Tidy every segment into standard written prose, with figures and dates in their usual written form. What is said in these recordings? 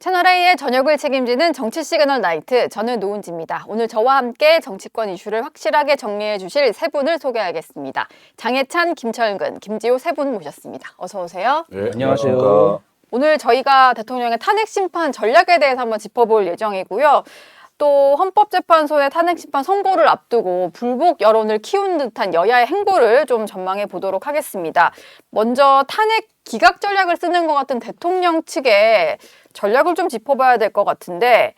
채널A의 저녁을 책임지는 정치 시그널 나이트, 저는 노은지입니다. 오늘 저와 함께 정치권 이슈를 확실하게 정리해 주실 세 분을 소개하겠습니다. 장해찬, 김철근, 김지호 세 분 모셨습니다. 어서 오세요. 네, 안녕하세요. 오늘 저희가 대통령의 탄핵 심판 전략에 대해서 한번 짚어볼 예정이고요. 또 헌법재판소의 탄핵 심판 선고를 앞두고 불복 여론을 키운 듯한 여야의 행보를 좀 전망해 보도록 하겠습니다. 먼저 탄핵 기각 전략을 쓰는 것 같은 대통령 측의 전략을 좀 짚어봐야 될 것 같은데,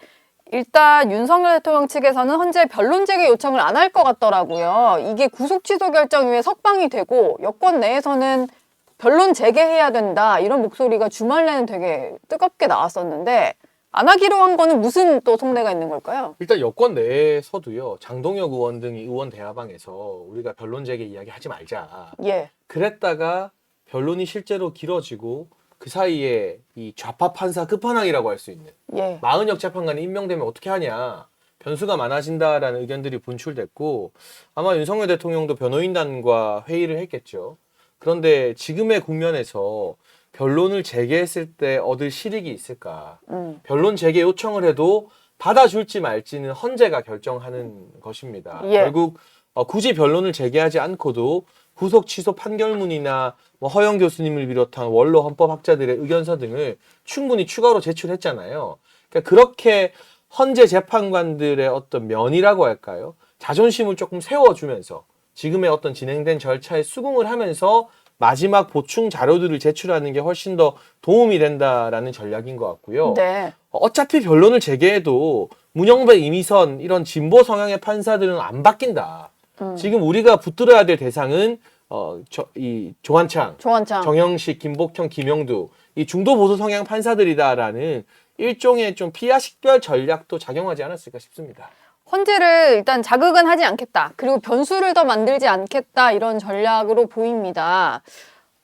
일단 윤석열 대통령 측에서는 현재 변론 재개 요청을 안 할 것 같더라고요. 이게 구속 취소 결정 이후에 석방이 되고 여권 내에서는 변론 재개해야 된다, 이런 목소리가 주말 내는 되게 뜨겁게 나왔었는데, 안 하기로 한 거는 무슨 또 속내가 있는 걸까요? 일단 여권 내에서도요, 장동혁 의원 등이 의원 대화방에서 우리가 변론 재개 이야기 하지 말자. 예. 그랬다가 변론이 실제로 길어지고 그 사이에 이 좌파 판사 끝판왕이라고 할 수 있는 예. 마은혁 재판관이 임명되면 어떻게 하냐, 변수가 많아진다라는 의견들이 분출됐고, 아마 윤석열 대통령도 변호인단과 회의를 했겠죠. 그런데 지금의 국면에서 변론을 재개했을 때 얻을 실익이 있을까? 변론 재개 요청을 해도 받아줄지 말지는 헌재가 결정하는 것입니다. 예. 결국 굳이 변론을 재개하지 않고도 구속 취소 판결문이나 허영 교수님을 비롯한 원로 헌법학자들의 의견서 등을 충분히 추가로 제출했잖아요. 그러니까 그렇게 헌재 재판관들의 어떤 면이라고 할까요? 자존심을 조금 세워주면서 지금의 어떤 진행된 절차에 수긍을 하면서 마지막 보충 자료들을 제출하는 게 훨씬 더 도움이 된다라는 전략인 것 같고요. 네. 어차피 변론을 재개해도 문영배, 이미선 이런 진보 성향의 판사들은 안 바뀐다. 지금 우리가 붙들어야 될 대상은 이 조한창, 정영식, 김복형, 김영두 이 중도 보수 성향 판사들이다라는 일종의 좀 피하 식별 전략도 작용하지 않았을까 싶습니다. 헌재를 일단 자극은 하지 않겠다, 그리고 변수를 더 만들지 않겠다, 이런 전략으로 보입니다.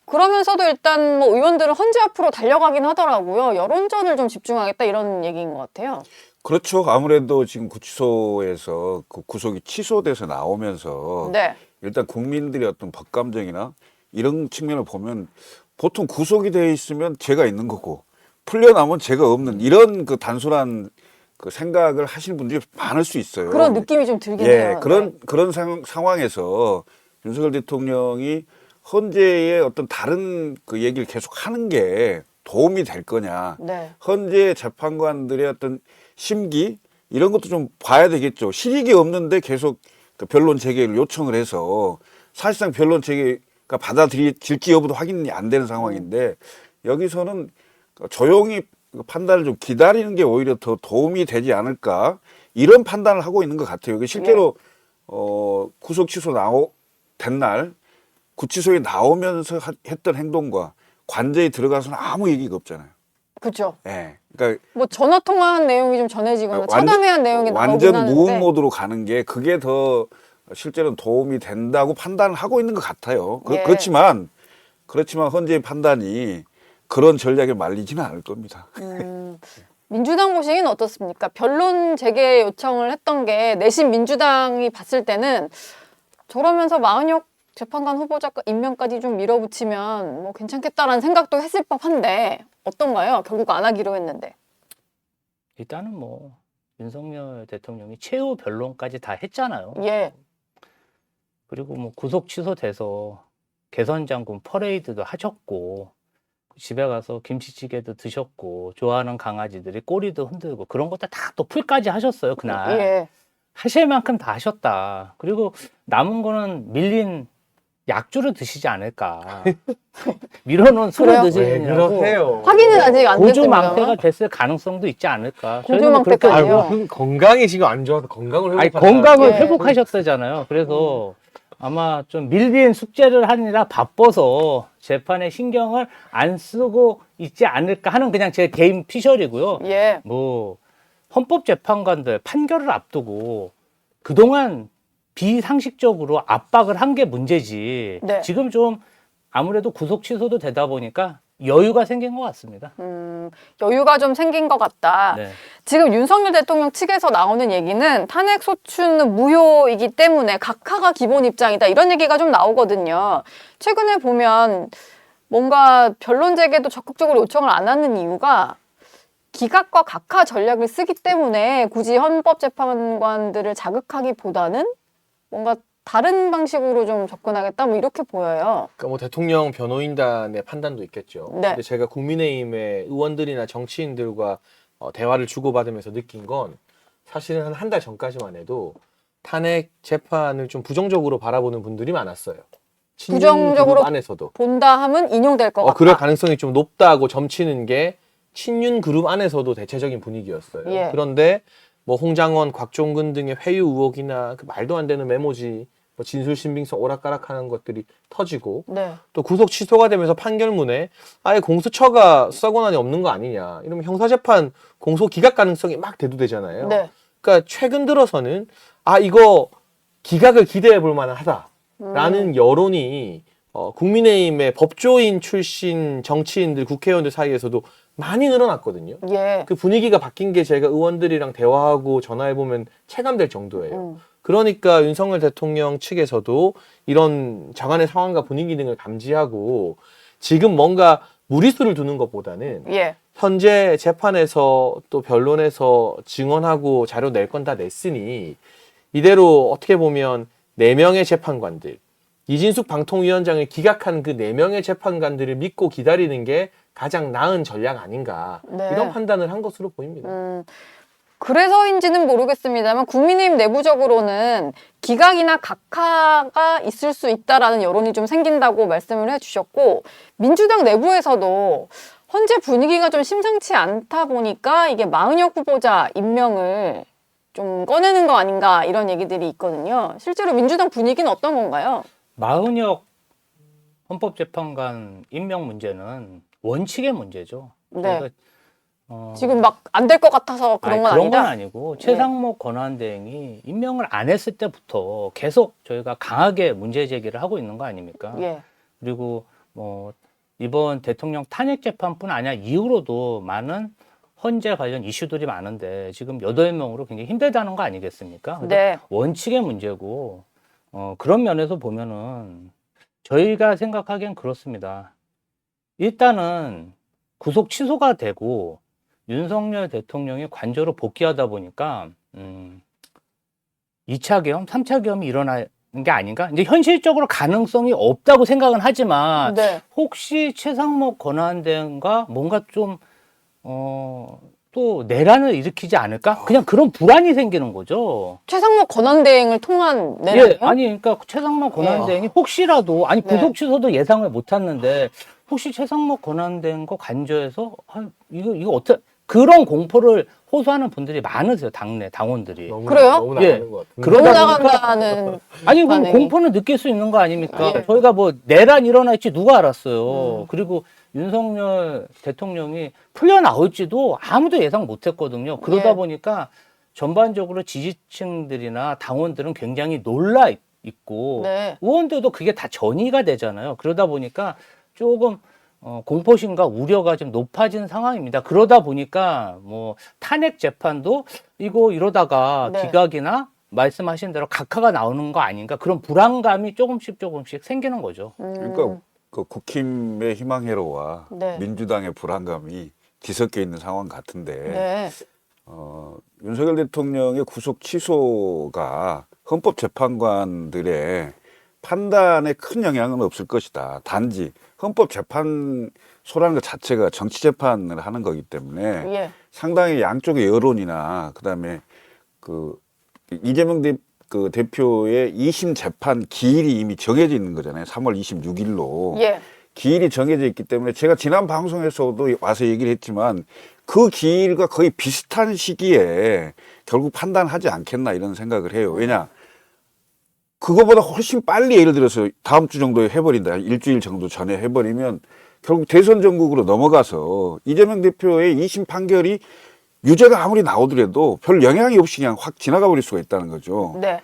그러면서도 일단 뭐 의원들은 헌재 앞으로 달려가긴 하더라고요. 여론전을 좀 집중하겠다, 이런 얘기인 것 같아요. 그렇죠. 아무래도 지금 구치소에서 그 구속이 취소돼서 나오면서 네. 일단 국민들의 어떤 법감정이나 이런 측면을 보면 보통 구속이 돼 있으면 죄가 있는 거고 풀려나면 죄가 없는 이런 그 단순한 그 생각을 하시는 분들이 많을 수 있어요. 그런 느낌이 좀 들긴 예, 해요. 그런 상황에서 윤석열 대통령이 헌재의 어떤 다른 그 얘기를 계속 하는 게 도움이 될 거냐. 네. 헌재 재판관들의 어떤 심기 이런 것도 좀 봐야 되겠죠. 실익이 없는데 계속 그 변론 재개를 요청을 해서 사실상 변론 재개가 받아들일지 여부도 확인이 안 되는 상황인데 여기서는 조용히 판단을 좀 기다리는 게 오히려 더 도움이 되지 않을까 이런 판단을 하고 있는 것 같아요. 실제로 구속 취소 된 날 구치소에 나오면서 했던 행동과 관저에 들어가서는 아무 얘기가 없잖아요. 그렇죠. 예. 그러니까 뭐 전화 통화한 내용이 좀 전해지거나 차담회한 내용이 나오긴 완전 하는데, 무음 모드로 가는 게 그게 더 실제로는 도움이 된다고 판단을 하고 있는 것 같아요. 예. 그렇지만 헌재의 판단이 그런 전략에 말리지는 않을 겁니다. 민주당 보시기는 어떻습니까? 변론 재개 요청을 했던 게 내심 민주당이 봤을 때는 저러면서 마은혁 재판관 후보자 임명까지 좀 밀어붙이면 뭐 괜찮겠다라는 생각도 했을 법한데 어떤가요? 결국 안 하기로 했는데. 일단은 뭐 윤석열 대통령이 최후 변론까지 다 했잖아요. 예. 그리고 뭐 구속 취소돼서 개선 장군 퍼레이드도 하셨고 집에 가서 김치찌개도 드셨고 좋아하는 강아지들이 꼬리도 흔들고 그런 것도 다 또 풀까지 하셨어요. 그날. 예. 하실 만큼 다 하셨다. 그리고 남은 거는 밀린 약주를 드시지 않을까. 밀어놓은 술을 그래요? 드시느냐고. 그러세요. 확인은 아직 안 고주 됐습니다. 망태가 됐을 가능성도 있지 않을까. 고주 저희는 그렇게 망태까지요? 알고 건강이 지금 안 좋아서 건강을 아니, 회복한다. 건강을 예. 회복하셨다잖아요. 그래서 아마 좀 밀린 숙제를 하느라 바빠서 재판에 신경을 안 쓰고 있지 않을까 하는 그냥 제 개인 피셜이고요. 예. 뭐 헌법재판관들 판결을 앞두고 그동안 비상식적으로 압박을 한 게 문제지. 네. 지금 좀 아무래도 구속 취소도 되다 보니까 여유가 생긴 것 같습니다. 여유가 좀 생긴 것 같다. 네. 지금 윤석열 대통령 측에서 나오는 얘기는 탄핵 소추는 무효이기 때문에 각하가 기본 입장이다, 이런 얘기가 좀 나오거든요. 최근에 보면 뭔가 변론 재개도 적극적으로 요청을 안 하는 이유가 기각과 각하 전략을 쓰기 때문에 굳이 헌법재판관들을 자극하기보다는 뭔가 다른 방식으로 좀 접근하겠다 뭐 이렇게 보여요. 그러니까 뭐 대통령 변호인단의 판단도 있겠죠. 네. 근데 제가 국민의힘의 의원들이나 정치인들과 대화를 주고받으면서 느낀 건 사실은 한 달 전까지만 해도 탄핵 재판을 좀 부정적으로 바라보는 분들이 많았어요. 친윤 부정적으로 그룹 안에서도. 본다 하면 인용될 것 같다. 그럴 가능성이 좀 높다고 점치는 게 친윤 그룹 안에서도 대체적인 분위기였어요. 예. 그런데 뭐 홍장원, 곽종근 등의 회유 의혹이나 그 말도 안 되는 메모지, 뭐 진술 신빙성 오락가락하는 것들이 터지고 네. 또 구속 취소가 되면서 판결문에 아예 공수처가 수사 권한이 없는 거 아니냐 이러면 형사재판 공소 기각 가능성이 막 대두되잖아요. 네. 그러니까 최근 들어서는 이거 기각을 기대해 볼 만하다라는 여론이 국민의힘의 법조인 출신 정치인들 국회의원들 사이에서도 많이 늘어났거든요. 예. 그 분위기가 바뀐 게 제가 의원들이랑 대화하고 전화해 보면 체감될 정도예요. 음. 그러니까 윤석열 대통령 측에서도 이런 장안의 상황과 분위기 등을 감지하고 지금 뭔가 무리수를 두는 것보다는 예. 현재 재판에서 또 변론에서 증언하고 자료 낼 건 다 냈으니 이대로 어떻게 보면 4명의 재판관들, 이진숙 방통위원장을 기각한 그 4명의 재판관들을 믿고 기다리는 게 가장 나은 전략 아닌가 네. 이런 판단을 한 것으로 보입니다. 그래서인지는 모르겠습니다만 국민의힘 내부적으로는 기각이나 각하가 있을 수 있다라는 여론이 좀 생긴다고 말씀을 해주셨고 민주당 내부에서도 현재 분위기가 좀 심상치 않다 보니까 이게 마은혁 후보자 임명을 좀 꺼내는 거 아닌가 이런 얘기들이 있거든요. 실제로 민주당 분위기는 어떤 건가요? 마은혁 헌법재판관 임명 문제는 원칙의 문제죠. 네. 그러니까 지금 막 안 될 것 같아서 그런 건 그런 건 아니다. 아니고 최상목 권한대행이 임명을 안 했을 때부터 계속 저희가 강하게 문제 제기를 하고 있는 거 아닙니까? 예. 그리고 뭐 이번 대통령 탄핵 재판뿐 아니라 이후로도 많은 헌재 관련 이슈들이 많은데 지금 8명으로 굉장히 힘들다는 거 아니겠습니까? 그래서 네. 원칙의 문제고 그런 면에서 보면은 저희가 생각하기엔 그렇습니다. 일단은 구속 취소가 되고 윤석열 대통령이 관저로 복귀하다 보니까 2차 계엄, 3차 계엄이 일어나는 게 아닌가? 이제 현실적으로 가능성이 없다고 생각은 하지만 네. 혹시 최상목 권한대행과 뭔가 좀 또 내란을 일으키지 않을까? 그냥 그런 불안이 생기는 거죠. 최상목 권한대행을 통한 내란이요? 예, 아니 그러니까 최상목 권한대행이 혹시라도 네. 구속 취소도 예상을 못했는데 혹시 최상목 권한대행과 관저에서 이거 어떻게 그런 공포를 호소하는 분들이 많으세요. 당내 당원들이. 그래요? 너무 예. 나가는 것 같은데. 너무 그러다 보니까 나간다는 아니 그럼 반응이. 공포는 느낄 수 있는 거 아닙니까? 예. 저희가 뭐 내란 일어날지 누가 알았어요. 그리고 윤석열 대통령이 풀려나올지도 아무도 예상 못했거든요. 그러다 예. 보니까 전반적으로 지지층들이나 당원들은 굉장히 놀라 있고 네. 의원들도 그게 다 전이가 되잖아요. 그러다 보니까 조금 공포심과 우려가 좀 높아진 상황입니다. 그러다 보니까 뭐 탄핵 재판도 이러다가 네. 기각이나 말씀하신 대로 각하가 나오는 거 아닌가 그런 불안감이 조금씩 생기는 거죠. 그러니까 그 국힘의 희망회로와 네. 민주당의 불안감이 뒤섞여 있는 상황 같은데 네. 윤석열 대통령의 구속 취소가 헌법재판관들의 판단에 큰 영향은 없을 것이다. 단지 헌법재판소라는 것 자체가 정치재판을 하는 거기 때문에 예. 상당히 양쪽의 여론이나 그다음에 그 이재명 대표의 2심 재판 기일이 이미 정해져 있는 거잖아요. 3월 26일로. 예. 기일이 정해져 있기 때문에 제가 지난 방송에서도 와서 얘기를 했지만 그 기일과 거의 비슷한 시기에 결국 판단하지 않겠나 이런 생각을 해요. 왜냐? 그거보다 훨씬 빨리 예를 들어서 다음 주 정도에 해버린다. 일주일 정도 전에 해버리면 결국 대선 전국으로 넘어가서 이재명 대표의 2심 판결이 유죄가 아무리 나오더라도 별 영향이 없이 그냥 확 지나가 버릴 수가 있다는 거죠. 네.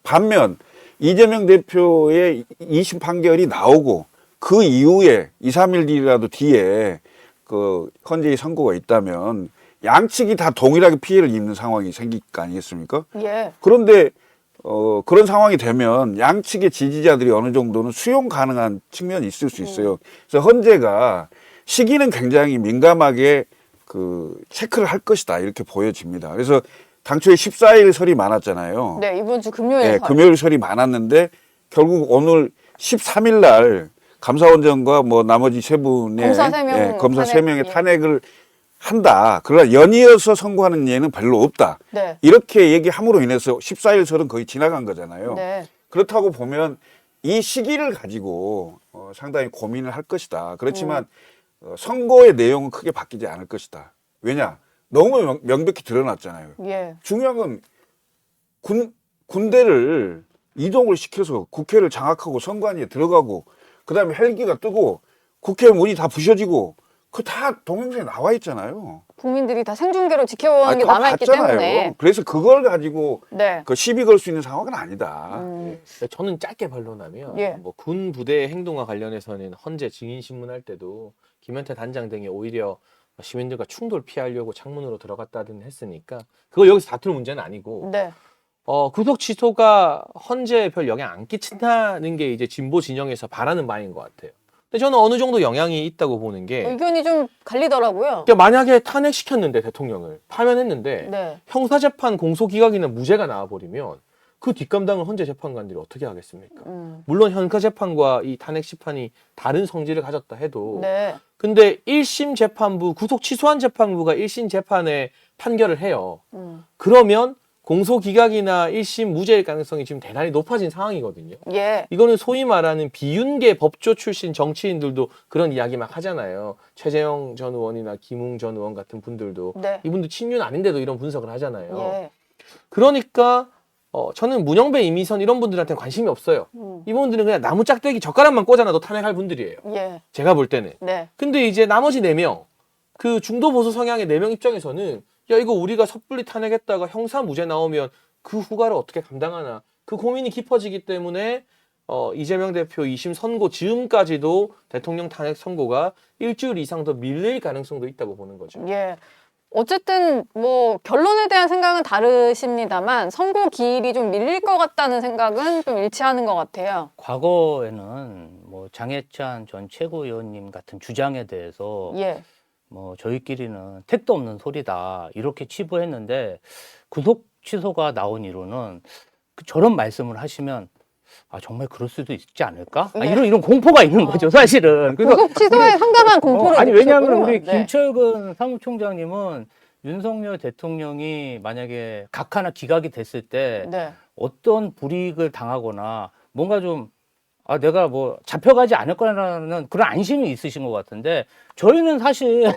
반면 이재명 대표의 2심 판결이 나오고 그 이후에 2, 3일 뒤라도 뒤에 그 헌재의 선고가 있다면 양측이 다 동일하게 피해를 입는 상황이 생길 거 아니겠습니까? 예. 그런데 그런 상황이 되면 양측의 지지자들이 어느 정도는 수용 가능한 측면이 있을 수 있어요. 그래서 헌재가 시기는 굉장히 민감하게 그 체크를 할 것이다 이렇게 보여집니다. 그래서 당초에 14일 설이 많았잖아요. 네, 이번 주 금요일 네, 설. 금요일 설이 많았는데 결국 오늘 13일 날 감사원장과 뭐 나머지 세 분의 검사 세 명 검사 세 명의 탄핵, 예. 탄핵을 한다. 그러나 연이어서 선고하는 예는 별로 없다. 네. 이렇게 얘기함으로 인해서 14일 설은 거의 지나간 거잖아요. 네. 그렇다고 보면 이 시기를 가지고 상당히 고민을 할 것이다. 그렇지만 선거의 내용은 크게 바뀌지 않을 것이다. 왜냐? 너무 명백히 드러났잖아요. 예. 중요한 건 군대를 이동을 시켜서 국회를 장악하고 선관위에 들어가고 그다음에 헬기가 뜨고 국회 문이 다 부셔지고 그 다 동영상에 나와 있잖아요. 국민들이 다 생중계로 지켜보는 게 다 남아있기 봤잖아요. 때문에. 그래서 그걸 가지고 네. 그 시비 걸 수 있는 상황은 아니다. 저는 짧게 반론하면 예. 뭐 군 부대의 행동과 관련해서는 헌재 증인 신문할 때도 김현태 단장 등이 오히려 시민들과 충돌 피하려고 창문으로 들어갔다든 했으니까 그거 여기서 다툴 문제는 아니고 네. 구속 취소가 헌재에 별 영향 안 끼친다는 게 이제 진보 진영에서 바라는 바인 것 같아요. 근데 저는 어느 정도 영향이 있다고 보는 게 의견이 좀 갈리더라고요. 그러니까 만약에 탄핵시켰는데 대통령을 파면했는데 네. 형사재판 공소기각이나 무죄가 나와버리면 그 뒷감당을 헌재 재판관들이 어떻게 하겠습니까? 물론 형사재판과 이 탄핵심판이 다른 성질을 가졌다 해도 네. 근데 1심 재판부 구속 취소한 재판부가 1심 재판에 판결을 해요. 그러면 공소기각이나 1심 무죄일 가능성이 지금 대단히 높아진 상황이거든요. 예. 이거는 소위 말하는 비윤계 법조 출신 정치인들도 그런 이야기 막 하잖아요. 최재형 전 의원이나 김웅 전 의원 같은 분들도 네. 이분도 친윤 아닌데도 이런 분석을 하잖아요. 예. 그러니까 저는 문영배, 이미선 이런 분들한테는 관심이 없어요. 이분들은 그냥 나무 짝대기 젓가락만 꽂아놔도 탄핵할 분들이에요. 예. 제가 볼 때는. 네. 근데 이제 나머지 4명, 그 중도 보수 성향의 4명 입장에서는 야 이거 우리가 섣불리 탄핵했다가 형사 무죄 나오면 그 후과를 어떻게 감당하나 그 고민이 깊어지기 때문에 이재명 대표 2심 선고 즈음까지도 대통령 탄핵 선고가 일주일 이상 더 밀릴 가능성도 있다고 보는 거죠. 예. 어쨌든 뭐 결론에 대한 생각은 다르십니다만 선고 기일이 좀 밀릴 것 같다는 생각은 좀 일치하는 것 같아요. 과거에는 뭐 장해찬 전 최고위원님 같은 주장에 대해서 예. 뭐 저희끼리는 택도 없는 소리다 이렇게 치부했는데 구속 취소가 나온 이유는 저런 말씀을 하시면 아 정말 그럴 수도 있지 않을까? 네. 이런 공포가 있는 거죠 사실은. 그래서 구속 취소에 상당한 공포를 아니 왜냐하면 느끼셨군요. 우리 네. 김철근 사무총장님은 윤석열 대통령이 만약에 각하나 기각이 됐을 때 네. 어떤 불이익을 당하거나 뭔가 좀 내가 뭐 잡혀가지 않을 거라는 그런 안심이 있으신 것 같은데 저희는 사실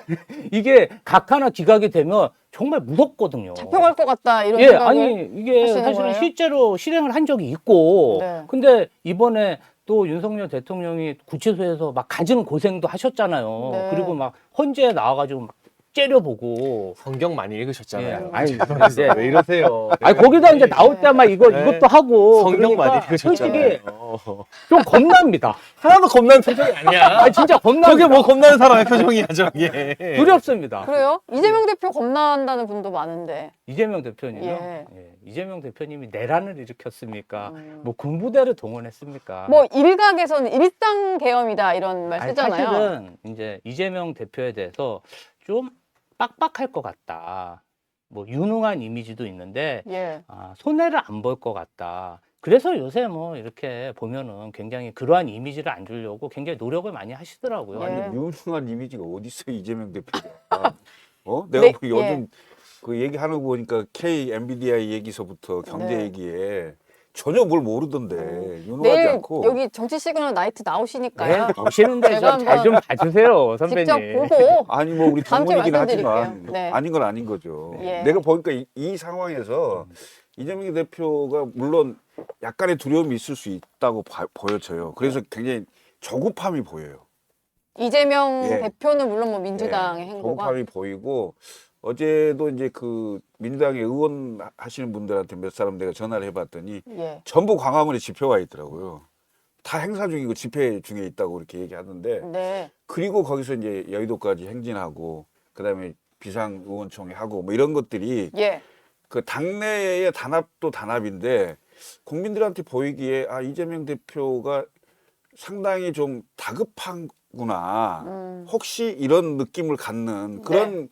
이게 각하나 기각이 되면 정말 무섭거든요. 잡혀갈 것 같다 이런 예, 생각을 아니 이게 하시는 사실은 거예요? 실제로 실행을 한 적이 있고 네. 근데 이번에 또 윤석열 대통령이 구치소에서 막 가진 고생도 하셨잖아요. 네. 그리고 막 헌재에 나와가지고 막 째려보고 성경 많이 읽으셨잖아요. 예. 아니, 이제 왜 이러세요? 거기다 이제 나올 때 막 네. 이것도 하고 성경 많이 그러니까 솔직히 읽으셨잖아요. 좀 겁납니다. 하나도 겁나는 표정이 아니야. 진짜 겁납니다. 저게 뭐 겁나는 사람의 표정이야 저게. 두렵습니다. 그래요? 이재명 대표 겁난다는 분도 많은데. 이재명 대표님요. 예. 이재명 대표님이 내란을 일으켰습니까? 뭐 군부대를 동원했습니까? 뭐 일각에서는 일상 계엄이다 이런 말 아니, 쓰잖아요. 사실은 이제 이재명 대표에 대해서 좀 빡빡할 것 같다. 뭐 유능한 이미지도 있는데 예. 손해를 안 볼 것 같다. 그래서 요새 뭐 이렇게 보면은 굉장히 그러한 이미지를 안 주려고 굉장히 노력을 많이 하시더라고요. 예. 아니, 유능한 이미지가 어디 있어요, 이재명 대표가? 내가 네, 그 요즘 그 얘기하는 거 보니까 K 엔비디아 얘기서부터 경제 네. 얘기에 전혀 뭘 모르던데 유능하지 내일 않고. 여기 정치 시그널 나이트 나오시니까요. 네, 보시는데 제가 잘 좀 봐주세요, 선배님. 직접 보고 아니 뭐 우리 다음 주에 동문이긴 하지만 말씀드릴게요. 네. 아닌 건 아닌 거죠. 예. 내가 보니까 이 상황에서 이재명 대표가 물론 약간의 두려움이 있을 수 있다고 보여져요. 그래서 굉장히 조급함이 보여요. 이재명 예. 대표는 물론 뭐 민주당의 행보가 조급함이 보이고 어제도 이제 그 민주당의 의원 하시는 분들한테 몇 사람 내가 전화를 해봤더니 예. 전부 광화문에 집회와 있더라고요. 다 행사 중이고 집회 중에 있다고 이렇게 얘기하던데 네. 그리고 거기서 이제 여의도까지 행진하고 그다음에 비상의원총회 하고 뭐 이런 것들이 예. 그 당내의 단합도 단합인데 국민들한테 보이기에 이재명 대표가 상당히 좀 다급한구나. 혹시 이런 느낌을 갖는 그런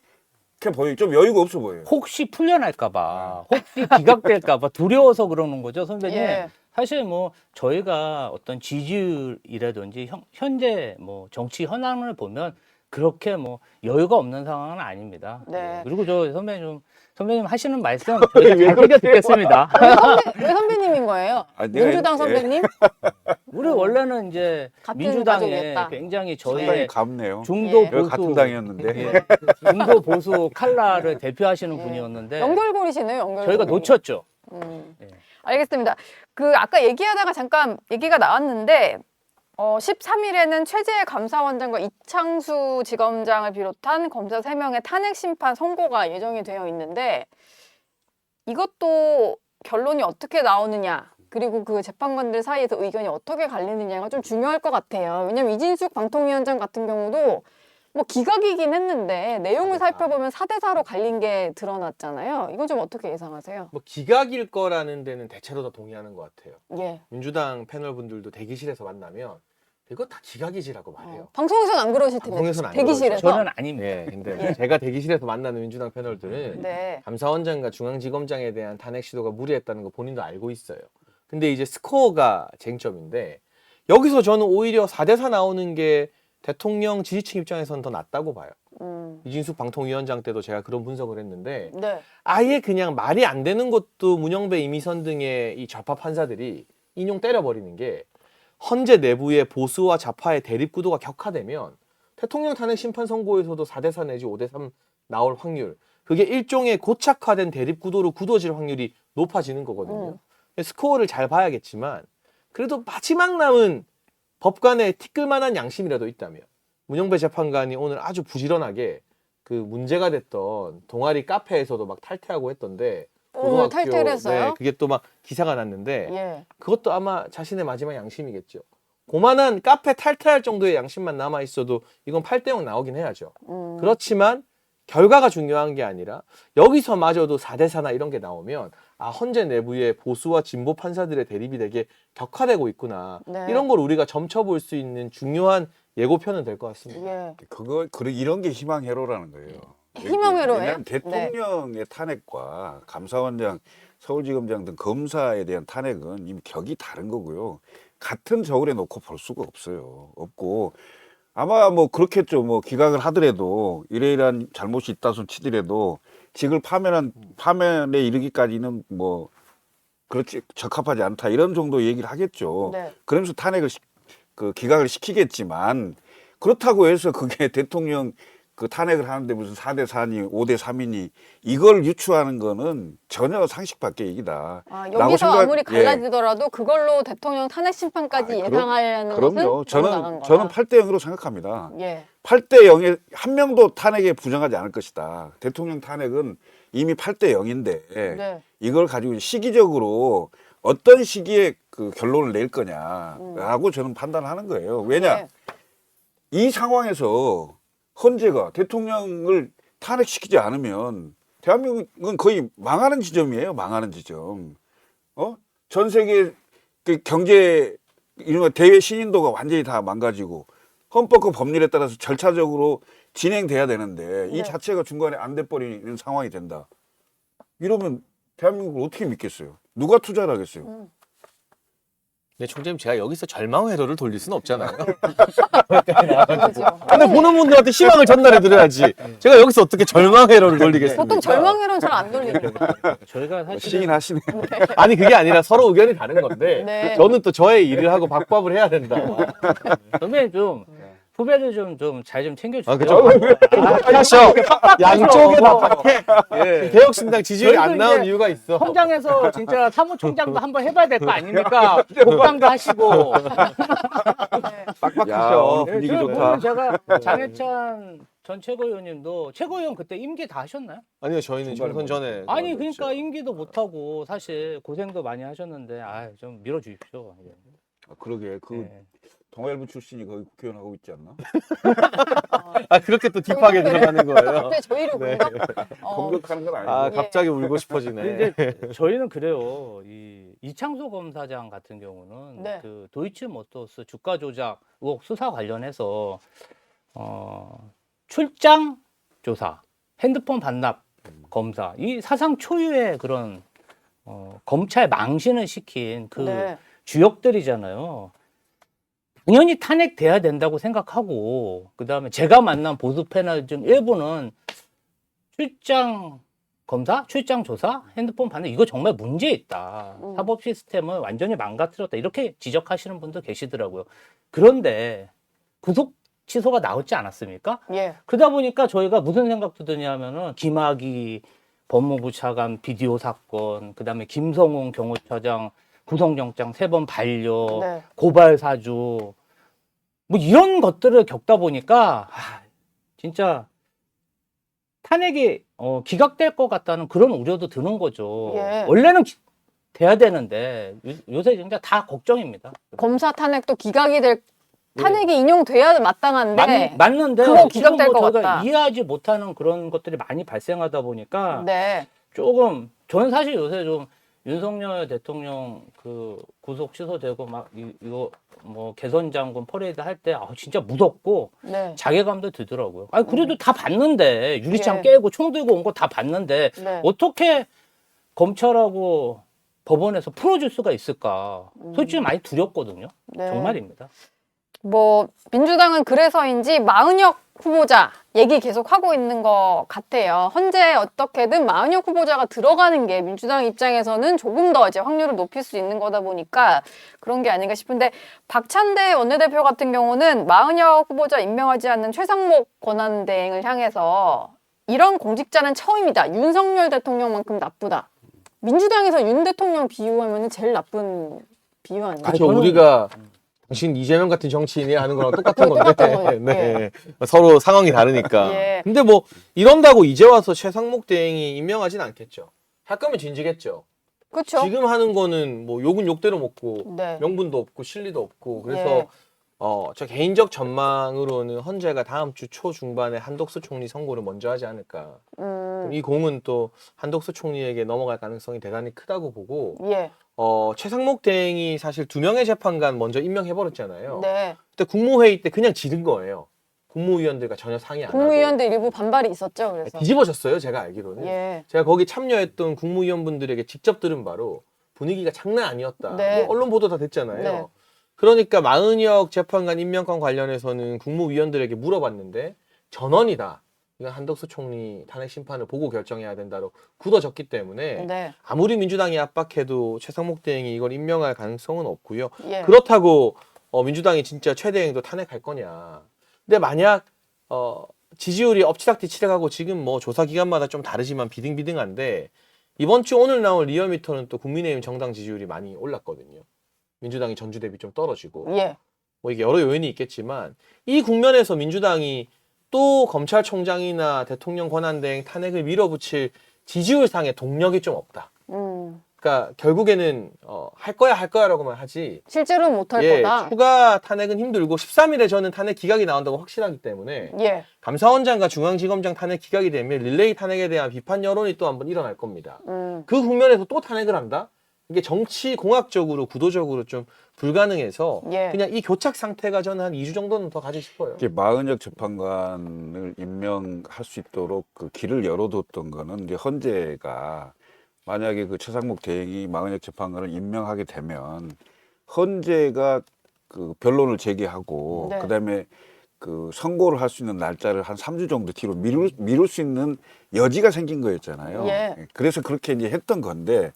기각해 보여. 좀 여유가 없어 보여요. 혹시 풀려날까봐, 혹시 기각될까봐 두려워서 그러는 거죠, 선배님. 예. 사실 뭐 저희가 어떤 지지율이라든지 현재 뭐 정치 현황을 보면 그렇게 뭐 여유가 없는 상황은 아닙니다. 네. 그리고 저 선배님 하시는 말씀 저희가 잘 챙겨 듣겠습니다. 왜 선배님인 거예요? 아, 내가 민주당 예. 선배님? 우리 원래는 이제 같은 민주당에 가족이었다. 굉장히 상당히 저희의 갚네요. 중도 예. 내가 보수 같은 당이었는데. 예, 중도 보수 칼라를 대표하시는 예. 분이었는데 연결고리시네요, 연결고리. 저희가 놓쳤죠. 예. 알겠습니다. 그 아까 얘기하다가 잠깐 얘기가 나왔는데 13일에는 최재해 감사원장과 이창수 지검장을 비롯한 검사 3명의 탄핵 심판 선고가 예정이 되어 있는데 이것도 결론이 어떻게 나오느냐 그리고 그 재판관들 사이에서 의견이 어떻게 갈리느냐가 좀 중요할 것 같아요. 왜냐면 이진숙 방통위원장 같은 경우도 뭐 기각이긴 했는데 내용을 살펴보면 4대4로 갈린 게 드러났잖아요. 이건 좀 어떻게 예상하세요? 뭐 기각일 거라는 데는 대체로 다 동의하는 것 같아요. 예. 민주당 패널 분들도 대기실에서 만나면 이거 다 기각이지라고 말해요. 방송에서는 안 그러실 텐데. 방송에서는 안 대기실에서. 저는 아닙니다. 예, 근데 제가 대기실에서 만나는 민주당 패널들은 네. 감사원장과 중앙지검장에 대한 탄핵 시도가 무리했다는 거 본인도 알고 있어요. 근데 이제 스코어가 쟁점인데 여기서 저는 오히려 4대4 나오는 게 대통령 지지층 입장에서는 더 낫다고 봐요. 이진숙 방통위원장 때도 제가 그런 분석을 했는데 네. 아예 그냥 말이 안 되는 것도 문영배, 이미선 등의 이 좌파 판사들이 인용 때려버리는 게 헌재 내부의 보수와 좌파의 대립 구도가 격화되면 대통령 탄핵 심판 선고에서도 4대4 내지 5대3 나올 확률 그게 일종의 고착화된 대립 구도로 굳어질 확률이 높아지는 거거든요. 스코어를 잘 봐야겠지만 그래도 마지막 남은 법관의 티끌만한 양심이라도 있다면 문영배 재판관이 오늘 아주 부지런하게 그 문제가 됐던 동아리 카페에서도 막 탈퇴하고 했던데 고등학교 탈퇴를 했어요? 네, 그게 또 막 기사가 났는데 예. 그것도 아마 자신의 마지막 양심이겠죠. 고만한 카페 탈퇴할 정도의 양심만 남아 있어도 이건 8대0 나오긴 해야죠. 그렇지만 결과가 중요한 게 아니라 여기서마저도 4대4나 이런 게 나오면 아 헌재 내부의 보수와 진보 판사들의 대립이 되게 격화되고 있구나. 네. 이런 걸 우리가 점쳐볼 수 있는 중요한 예고편은 될 것 같습니다. 예. 이런 게 희망회로라는 거예요. 희망회로예요? 왜냐하면 대통령의 탄핵과 감사원장, 서울지검장 등 검사에 대한 탄핵은 이미 격이 다른 거고요. 같은 저울에 놓고 볼 수가 없어요. 없고 아마 뭐 그렇겠죠. 뭐 기각을 하더라도 이러이러한 잘못이 있다 손 치더라도 직을 파면에 이르기까지는 뭐 그렇지 적합하지 않다 이런 정도 얘기를 하겠죠. 네. 그러면서 기각을 시키겠지만 그렇다고 해서 그게 대통령 그 탄핵을 하는데 무슨 4대4니 5대3이니 이걸 유추하는 거는 전혀 상식 밖의 얘기다. 아, 라고 여기서 아무리 예. 갈라지더라도 그걸로 대통령 탄핵 심판까지 예상하는 그럼요. 것은 불가능한 저는 거다. 8대0으로 생각합니다. 예. 8대0에 한 명도 탄핵에 부정하지 않을 것이다. 대통령 탄핵은 이미 8대0인데 네. 이걸 가지고 시기적으로 어떤 시기에 그 결론을 낼 거냐라고 저는 판단하는 거예요. 왜냐? 네. 이 상황에서 헌재가 대통령을 탄핵시키지 않으면 대한민국은 거의 망하는 지점이에요. 망하는 지점. 전 세계 그 경제 이런 대외 신인도가 완전히 다 망가지고 헌법과 법률에 따라서 절차적으로 진행돼야 되는데 이 네. 자체가 중간에 안 돼버리는 상황이 된다. 이러면 대한민국을 어떻게 믿겠어요? 누가 투자를 하겠어요? 네, 총재님 제가 여기서 절망 회로를 돌릴 수는 없잖아요. 그렇죠. 근데 보는 분들한테 희망을 전달해 드려야지. 제가 여기서 어떻게 절망 회로를 돌리겠습니까? 보통 절망회로는 잘 안 돌리죠. 저희가 시긴 사실은 하시네. 아니 그게 아니라 서로 의견이 다른 건데 네. 저는 또 저의 일을 하고 박밥을 해야 된다. 선배님 좀 후배들 좀 잘 좀 챙겨주세요. 아, 그죠? 하셔. 양쪽에 다 박해. 예. 개혁신당 지지율이 안 저희도 나온 이제 이유가 있어. 현장에서 진짜 사무총장도 한번 해봐야 될 거 아닙니까? 국방도 하시고. 야, 오늘 네, 분위기 저 좋다. 오늘 제가 장해찬 전 최고위원님도 최고위원 그때 임기 다 하셨나요? 아니요, 저희는 총선 전에. 아니 그러니까 임기도 못 하고 사실 고생도 많이 하셨는데 좀 밀어주십시오. 그러게 네. 동아일보 출신이 거기 국회의원 하고 있지 않나? 아 그렇게 또 딥하게 들어가는 거예요. 갑자기 저희를 네. 공격하는 건 아니고. 아 갑자기 울고 싶어지네. 근데 저희는 그래요. 이창수 검사장 같은 경우는 네. 그 도이치모터스 주가 조작 의혹 수사 관련해서 출장 조사 핸드폰 반납 검사, 이 사상 초유의 그런 검찰 망신을 시킨 그 네. 주역들이잖아요. 당연히 탄핵돼야 된다고 생각하고, 그다음에 제가 만난 보수 패널 중 일부는 출장 검사, 출장 조사, 핸드폰 반납 이거 정말 문제 있다. 사법 시스템을 완전히 망가뜨렸다. 이렇게 지적하시는 분도 계시더라고요. 그런데 구속 취소가 나오지 않았습니까? 예. 그러다 보니까 저희가 무슨 생각도 드냐면은 김학의 법무부 차관 비디오 사건, 그다음에 김성훈 경호처장 구속영장 3번 반려, 네. 고발 사주, 뭐 이런 것들을 겪다 보니까 진짜 탄핵이 기각될 것 같다는 그런 우려도 드는 거죠. 예. 원래는 돼야 되는데 요새 진짜 다 걱정입니다. 검사 탄핵도 기각이 될 탄핵이 인용돼야 마땅한데 맞는데 그거 지금 기각될 것 저희가 같다. 이해하지 못하는 그런 것들이 많이 발생하다 보니까 네. 조금 저는 사실 요새 좀 윤석열 대통령 그 구속 취소되고 막 이거 뭐 개선 장군 퍼레이드 할 때 진짜 무섭고 네. 자괴감도 들더라고요. 아니 그래도 다 봤는데 유리창 예. 깨고 총 들고 온 거 다 봤는데 네. 어떻게 검찰하고 법원에서 풀어줄 수가 있을까? 솔직히 많이 두렵거든요. 네. 정말입니다. 뭐 민주당은 그래서인지 마은혁 후보자 얘기 계속 하고 있는 것 같아요. 현재 어떻게든 마은혁 후보자가 들어가는 게 민주당 입장에서는 조금 더 이제 확률을 높일 수 있는 거다 보니까 그런 게 아닌가 싶은데, 박찬대 원내대표 같은 경우는 마은혁 후보자 임명하지 않는 최상목 권한대행을 향해서 이런 공직자는 처음이다. 윤석열 대통령만큼 나쁘다. 민주당에서 윤 대통령 비유하면 제일 나쁜 비유 아니에요? 그렇죠. 저는- 우리가 당신 이재명 같은 정치인이 하는 거랑 똑같은 건데. 똑같은 거예요. 네. 서로 상황이 다르니까. 예. 근데 뭐 이런다고 이제 와서 최상목 대행이 임명하진 않겠죠. 할 거면 진지겠죠. 그렇죠. 지금 하는 거는 뭐 욕은 욕대로 먹고 네. 명분도 없고 실리도 없고 그래서 예. 저 개인적 전망으로는 헌재가 다음 주 초중반에 한덕수 총리 선고를 먼저 하지 않을까. 이 공은 또 한덕수 총리에게 넘어갈 가능성이 대단히 크다고 보고, 예. 최상목 대행이 사실 2명의 재판관 먼저 임명해버렸잖아요. 네. 그때 국무회의 때 그냥 지른 거예요. 국무위원들과 전혀 상의 안 하고. 국무위원들 일부 반발이 있었죠. 그래서. 뒤집어졌어요, 제가 알기로는. 예. 제가 거기 참여했던 국무위원분들에게 직접 들은 바로 분위기가 장난 아니었다. 네. 뭐 언론 보도 다 됐잖아요. 네. 그러니까 마은혁 재판관 임명권 관련해서는 국무위원들에게 물어봤는데 전원이다. 이건 한덕수 총리 탄핵 심판을 보고 결정해야 된다로 굳어졌기 때문에 네. 아무리 민주당이 압박해도 최상목 대행이 이걸 임명할 가능성은 없고요. 예. 그렇다고 민주당이 진짜 최대행도 탄핵할 거냐. 근데 만약 지지율이 엎치락뒤치락하고 지금 뭐 조사 기간마다 좀 다르지만 비등비등한데 이번 주 오늘 나올 리얼미터는 또 국민의힘 정당 지지율이 많이 올랐거든요. 민주당이 전주 대비 좀 떨어지고 예. 뭐 이게 여러 요인이 있겠지만 이 국면에서 민주당이 또 검찰총장이나 대통령 권한대행 탄핵을 밀어붙일 지지율상의 동력이 좀 없다. 그러니까 결국에는 할 거야라고만 하지. 실제로는 못할 예, 거다. 추가 탄핵은 힘들고 13일에 저는 탄핵 기각이 나온다고 확실하기 때문에 예. 감사원장과 중앙지검장 탄핵 기각이 되면 릴레이 탄핵에 대한 비판 여론이 또 한번 일어날 겁니다. 그 국면에서 또 탄핵을 한다? 이게 정치 공학적으로 구도적으로 좀 불가능해서 예. 그냥 이 교착 상태가 저는 한 2주 정도는 더 가지 싶어요. 이게 마은혁 재판관을 임명할 수 있도록 그 길을 열어뒀던 거는 이제 헌재가 만약에 그 최상목 대행이 마은혁 재판관을 임명하게 되면 헌재가 그 변론을 제기하고 네. 그다음에 그 선고를 할 수 있는 날짜를 한 3주 정도 뒤로 미룰 수 있는 여지가 생긴 거였잖아요. 예. 그래서 그렇게 이제 했던 건데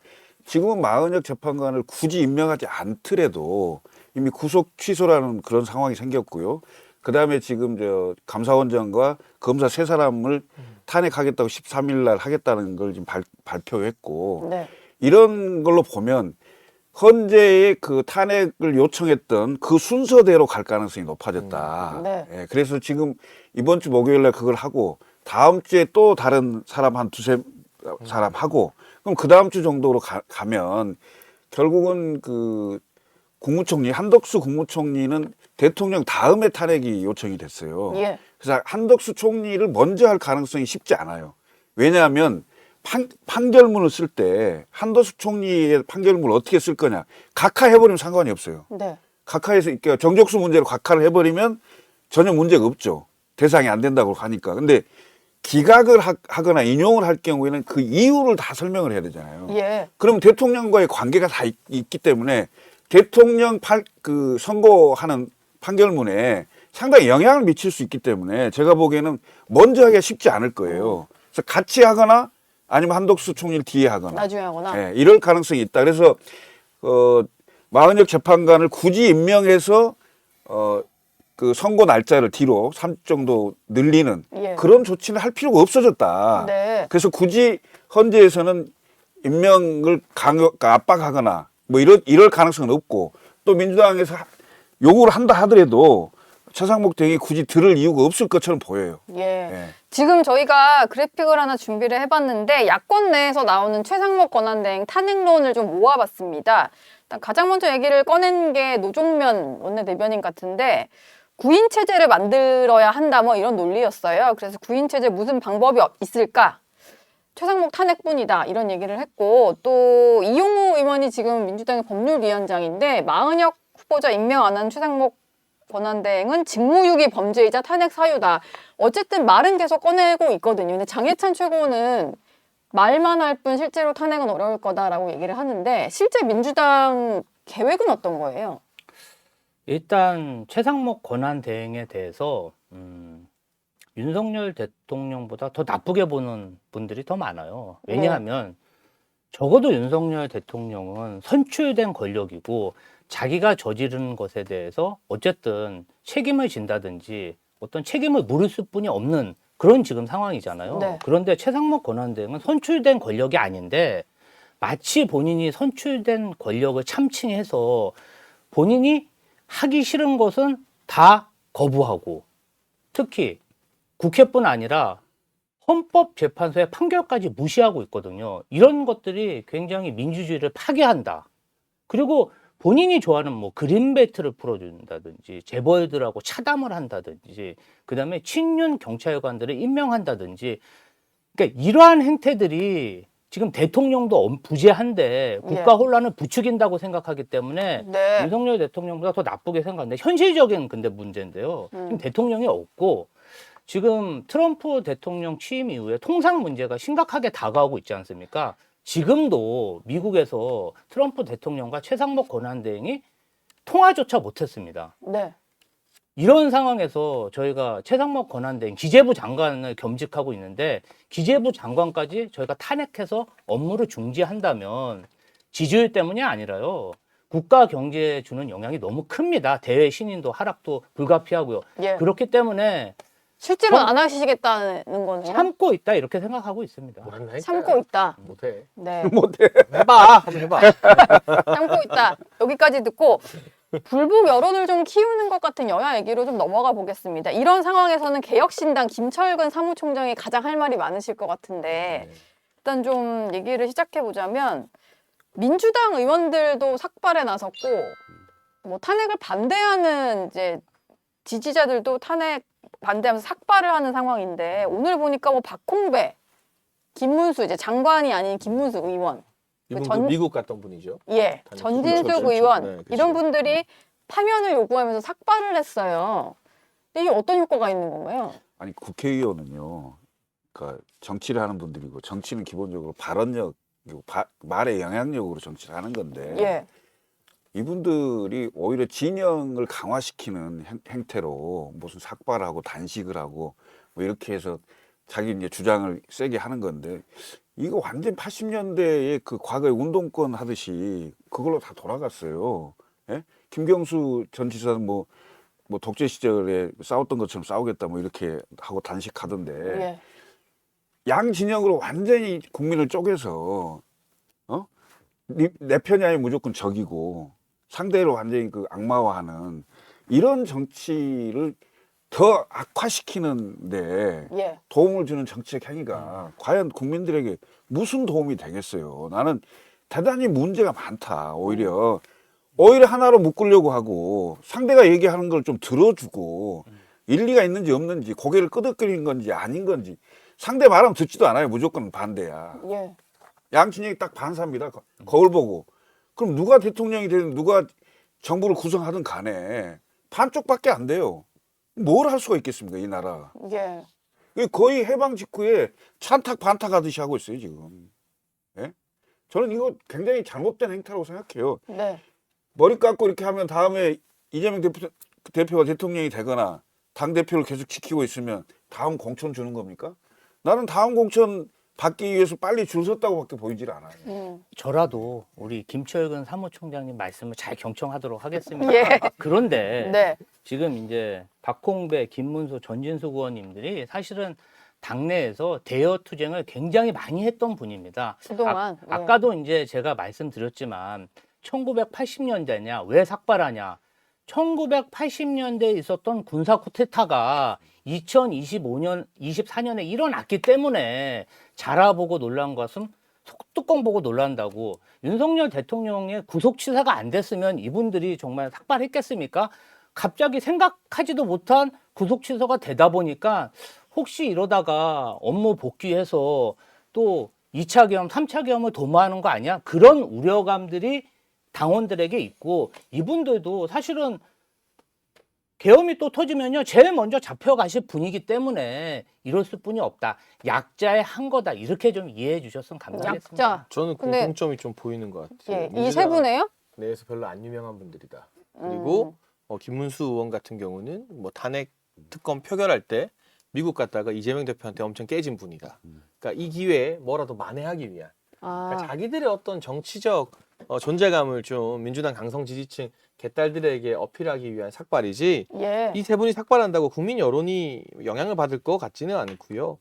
지금은 마은혁 재판관을 굳이 임명하지 않더라도 이미 구속 취소라는 그런 상황이 생겼고요. 그다음에 지금 저 감사원장과 검사 3사람을 탄핵하겠다고 13일 날 하겠다는 걸 지금 발표했고 네. 이런 걸로 보면 헌재의 그 탄핵을 요청했던 그 순서대로 갈 가능성이 높아졌다. 네. 예, 그래서 지금 이번 주 목요일 날 그걸 하고 다음 주에 또 다른 사람 한 두세 사람 하고 그럼 그 다음 주 정도로 가면 결국은 그 국무총리 한덕수 국무총리는 대통령 다음에 탄핵이 요청이 됐어요. 예. 그래서 한덕수 총리를 먼저 할 가능성이 쉽지 않아요. 왜냐하면 판결문을 쓸 때 한덕수 총리의 판결문을 어떻게 쓸 거냐. 각하해버리면 상관이 없어요. 네. 각하해서 그러니까 정적수 문제로 각하를 해버리면 전혀 문제가 없죠. 대상이 안 된다고 하니까. 근데 기각을 하거나 인용을 할 경우에는 그 이유를 다 설명을 해야 되잖아요. 예. 그럼 대통령과의 관계가 다 있기 때문에 대통령 그 선고하는 판결문에 상당히 영향을 미칠 수 있기 때문에 제가 보기에는 먼저 하기가 쉽지 않을 거예요. 그래서 같이 하거나 아니면 한덕수 총리를 뒤에 하거나 나중에 하거나. 예, 이럴 가능성이 있다. 그래서 마은혁 재판관을 굳이 임명해서 그 선고 날짜를 뒤로 3주 정도 늘리는 예. 그런 조치는 할 필요가 없어졌다. 네. 그래서 굳이 헌재에서는 임명을 압박하거나 뭐 이럴 가능성은 없고 또 민주당에서 요구를 한다 하더라도 최상목 대행이 굳이 들을 이유가 없을 것처럼 보여요. 예. 예. 지금 저희가 그래픽을 하나 준비를 해봤는데 야권 내에서 나오는 최상목 권한대행 탄핵론을 좀 모아봤습니다. 일단 가장 먼저 얘기를 꺼낸 게 노종면 원내대변인 같은데 구인 체제를 만들어야 한다 뭐 이런 논리였어요. 그래서 구인 체제 무슨 방법이 있을까? 최상목 탄핵뿐이다 이런 얘기를 했고 또 이용우 의원이 지금 민주당의 법률위원장인데 마은혁 후보자 임명 안 한 최상목 권한대행은 직무유기 범죄이자 탄핵 사유다. 어쨌든 말은 계속 꺼내고 있거든요. 근데 장해찬 최고는 말만 할 뿐 실제로 탄핵은 어려울 거다라고 얘기를 하는데 실제 민주당 계획은 어떤 거예요? 일단 최상목 권한 대행에 대해서 윤석열 대통령보다 더 나쁘게 보는 분들이 더 많아요. 왜냐하면 적어도 윤석열 대통령은 선출된 권력이고 자기가 저지른 것에 대해서 어쨌든 책임을 진다든지 어떤 책임을 물을 수뿐이 없는 그런 지금 상황이잖아요. 네. 그런데 최상목 권한대행은 선출된 권력이 아닌데 마치 본인이 선출된 권력을 참칭해서 본인이 하기 싫은 것은 다 거부하고 특히 국회뿐 아니라 헌법재판소의 판결까지 무시하고 있거든요. 이런 것들이 굉장히 민주주의를 파괴한다. 그리고 본인이 좋아하는 뭐 그린벨트를 풀어준다든지 재벌들하고 차담을 한다든지 그다음에 친윤 경찰관들을 임명한다든지 그러니까 이러한 행태들이 지금 대통령도 부재한데 국가 혼란을 부추긴다고 생각하기 때문에 네. 윤석열 대통령보다 더 나쁘게 생각하는데 현실적인 근데 문제인데요. 지금 대통령이 없고 지금 트럼프 대통령 취임 이후에 통상 문제가 심각하게 다가오고 있지 않습니까? 지금도 미국에서 트럼프 대통령과 최상목 권한대행이 통화조차 못했습니다. 네. 이런 상황에서 저희가 최상목 권한대행 기재부 장관을 겸직하고 있는데 기재부 장관까지 저희가 탄핵해서 업무를 중지한다면 지지율 때문이 아니라요. 국가 경제에 주는 영향이 너무 큽니다. 대외 신인도 하락도 불가피하고요. 예. 그렇기 때문에 실제로 안 하시겠다는 거네요. 참고 있다 이렇게 생각하고 있습니다. 뭐 한다니까. 참고 있다. 못해. 네. 못해. 해봐. 한번 해봐. 참고 있다. 여기까지 듣고 불복 여론을 좀 키우는 것 같은 여야 얘기로 좀 넘어가 보겠습니다. 이런 상황에서는 개혁신당 김철근 사무총장이 가장 할 말이 많으실 것 같은데 일단 좀 얘기를 시작해 보자면 민주당 의원들도 삭발에 나섰고 뭐 탄핵을 반대하는 이제 지지자들도 탄핵 반대하면서 삭발을 하는 상황인데 오늘 보니까 뭐 박홍배, 김문수 이제 장관이 아닌 김문수 의원, 이분도 미국 갔던 분이죠. 예, 탄핵 전진숙 그렇죠. 의원 네, 그렇죠. 이런 분들이 파면을 요구하면서 삭발을 했어요. 근데 이게 어떤 효과가 있는 건가요? 아니 국회의원은요, 그러니까 정치를 하는 분들이고 정치는 기본적으로 발언력, 말의 영향력으로 정치를 하는 건데 예, 이분들이 오히려 진영을 강화시키는 행태로 무슨 삭발하고 단식을 하고 뭐 이렇게 해서 자기 이제 주장을 세게 하는 건데 이거 완전 80년대의 그 과거의 운동권 하듯이 그걸로 다 돌아갔어요. 예? 김경수 전 지사는 뭐 독재 시절에 싸웠던 것처럼 싸우겠다 뭐 이렇게 하고 단식하던데 예, 양 진영으로 완전히 국민을 쪼개서 내 편이 아니면 무조건 적이고 상대를 완전히 그 악마화하는 이런 정치를 더 악화시키는데 예, 도움을 주는 정치적 행위가 과연 국민들에게 무슨 도움이 되겠어요? 나는 대단히 문제가 많다. 오히려 하나로 묶으려고 하고 상대가 얘기하는 걸 좀 들어주고 일리가 있는지 없는지 고개를 끄덕거리는 건지 아닌 건지 상대 말하면 듣지도 않아요. 무조건 반대야. 예, 양 진영이 딱 반사입니다. 거울 보고. 그럼 누가 대통령이 되든 누가 정부를 구성하든 간에 반쪽밖에 안 돼요. 뭘 할 수가 있겠습니까, 이 나라. 예, 거의 해방 직후에 찬탁 반탁하듯이 하고 있어요 지금. 예? 저는 이거 굉장히 잘못된 행태라고 생각해요. 네. 머리 감고 이렇게 하면 다음에 이재명 대표가 대통령이 되거나 당 대표를 계속 지키고 있으면 다음 공천 주는 겁니까? 나는 다음 공천 받기 위해서 빨리 줄 섰다고밖에 보이질 않아요. 저라도 우리 김철근 사무총장님 말씀을 잘 경청하도록 하겠습니다. 예. 그런데 네. 지금 이제 박홍배, 김문수, 전진수 의원님들이 사실은 당내에서 대여 투쟁을 굉장히 많이 했던 분입니다. 그동안. 예. 아까도 이제 제가 말씀드렸지만 1980년대냐 왜 삭발하냐 1980년대에 있었던 군사 쿠데타가 2025년, 24년에 일어났기 때문에 자라보고 놀란 것은 속뚜껑 보고 놀란다고. 윤석열 대통령의 구속 취사가 안 됐으면 이분들이 정말 삭발했겠습니까? 갑자기 생각하지도 못한 구속 취소가 되다 보니까 혹시 이러다가 업무 복귀해서 또 2차 계엄, 3차 계엄을 도모하는 거 아니야? 그런 우려감들이 당원들에게 있고 이분들도 사실은 계엄이 또 터지면요 제일 먼저 잡혀가실 분이기 때문에 이럴 수뿐이 없다. 약자의 한 거다. 이렇게 좀 이해해 주셨으면 감사하겠습니다. 약자. 저는 근데- 공통점이 좀 보이는 것 같아요. 예. 이 민주당 세 분에요? 내에서 별로 안 유명한 분들이다. 그리고 김문수 의원 같은 경우는 뭐 탄핵 특검 표결할 때 미국 갔다가 이재명 대표한테 엄청 깨진 분이다. 그러니까 이 기회에 뭐라도 만회하기 위한 그러니까 아. 자기들의 어떤 정치적 존재감을 좀 민주당 강성 지지층 개딸들에게 어필하기 위한 삭발이지 예. 이 세 분이 삭발한다고 국민 여론이 영향을 받을 것 같지는 않고요.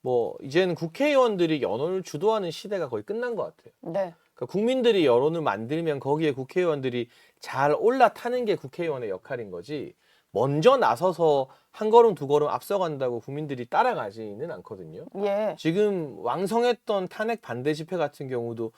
뭐 이제는 국회의원들이 여론을 주도하는 시대가 거의 끝난 것 같아요. 네. 그러니까 국민들이 여론을 만들면 거기에 국회의원들이 잘 올라타는 게 국회의원의 역할인 거지 먼저 나서서 한 걸음 두 걸음 앞서간다고 국민들이 따라가지는 않거든요. 예. 지금 왕성했던 탄핵 반대 집회 같은 경우도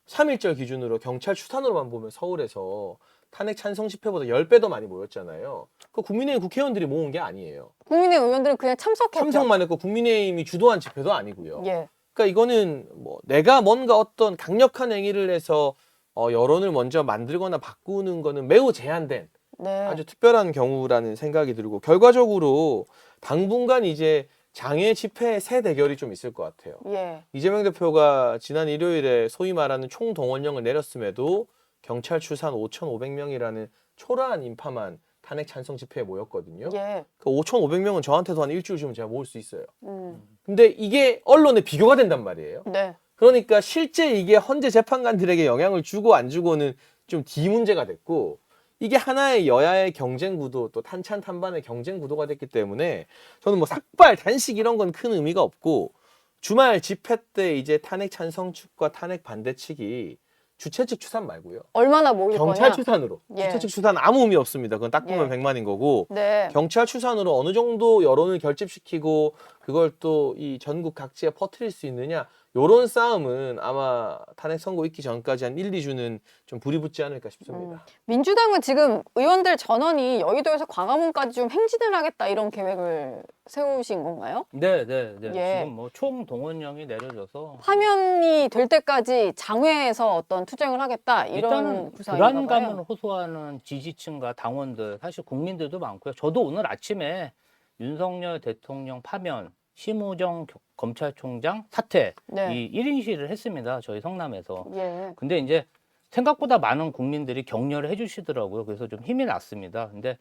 3.1절 기준으로 경찰 추산으로만 보면 서울에서 탄핵 찬성 집회보다 10배 더 많이 모였잖아요. 그 국민의힘 국회의원들이 모은 게 아니에요. 국민의 의원들은 그냥 참석했죠. 참석만 했고 국민의힘이 주도한 집회도 아니고요. 예. 그러니까 이거는 뭐 내가 뭔가 어떤 강력한 행위를 해서 여론을 먼저 만들거나 바꾸는 거는 매우 제한된 네. 아주 특별한 경우라는 생각이 들고 결과적으로 당분간 이제 장외 집회 새 대결이 좀 있을 것 같아요. 예. 이재명 대표가 지난 일요일에 소위 말하는 총동원령을 내렸음에도 경찰 추산 5,500명이라는 초라한 인파만 탄핵 찬성 집회에 모였거든요. 예. 그 5,500명은 저한테도 한 일주일 주면 제가 모을 수 있어요. 음. 근데 이게 언론에 비교가 된단 말이에요. 네. 그러니까 실제 이게 헌재 재판관들에게 영향을 주고 안 주고는 좀 뒤 문제가 됐고 이게 하나의 여야의 경쟁 구도 또 탄찬탄반의 경쟁 구도가 됐기 때문에 저는 뭐 삭발, 단식 이런 건 큰 의미가 없고 주말 집회 때 이제 탄핵 찬성 측과 탄핵 반대 측이 주최 측 추산 말고요. 얼마나 모일 경찰 거냐? 추산으로. 예. 주최 측 추산 아무 의미 없습니다. 그건 딱 보면 예. 100만인 거고 네. 경찰 추산으로 어느 정도 여론을 결집시키고 그걸 또 이 전국 각지에 퍼뜨릴 수 있느냐 요런 싸움은 아마 탄핵 선고 있기 전까지 한 1, 2주는 좀 불이 붙지 않을까 싶습니다. 민주당은 지금 의원들 전원이 여의도에서 광화문까지 좀 행진을 하겠다 이런 계획을 세우신 건가요? 네. 예. 지금 뭐 총동원령이 내려져서 파면이 될 때까지 장외에서 어떤 투쟁을 하겠다 이런 일단은 구상인가 불안감을 봐요. 호소하는 지지층과 당원들 사실 국민들도 많고요. 저도 오늘 아침에 윤석열 대통령 파면, 심우정 검찰총장 사퇴 네. 이 1인 시위를 했습니다. 저희 성남에서. 예. 근데 이제 생각보다 많은 국민들이 격려를 해주시더라고요. 그래서 좀 힘이 났습니다. 근데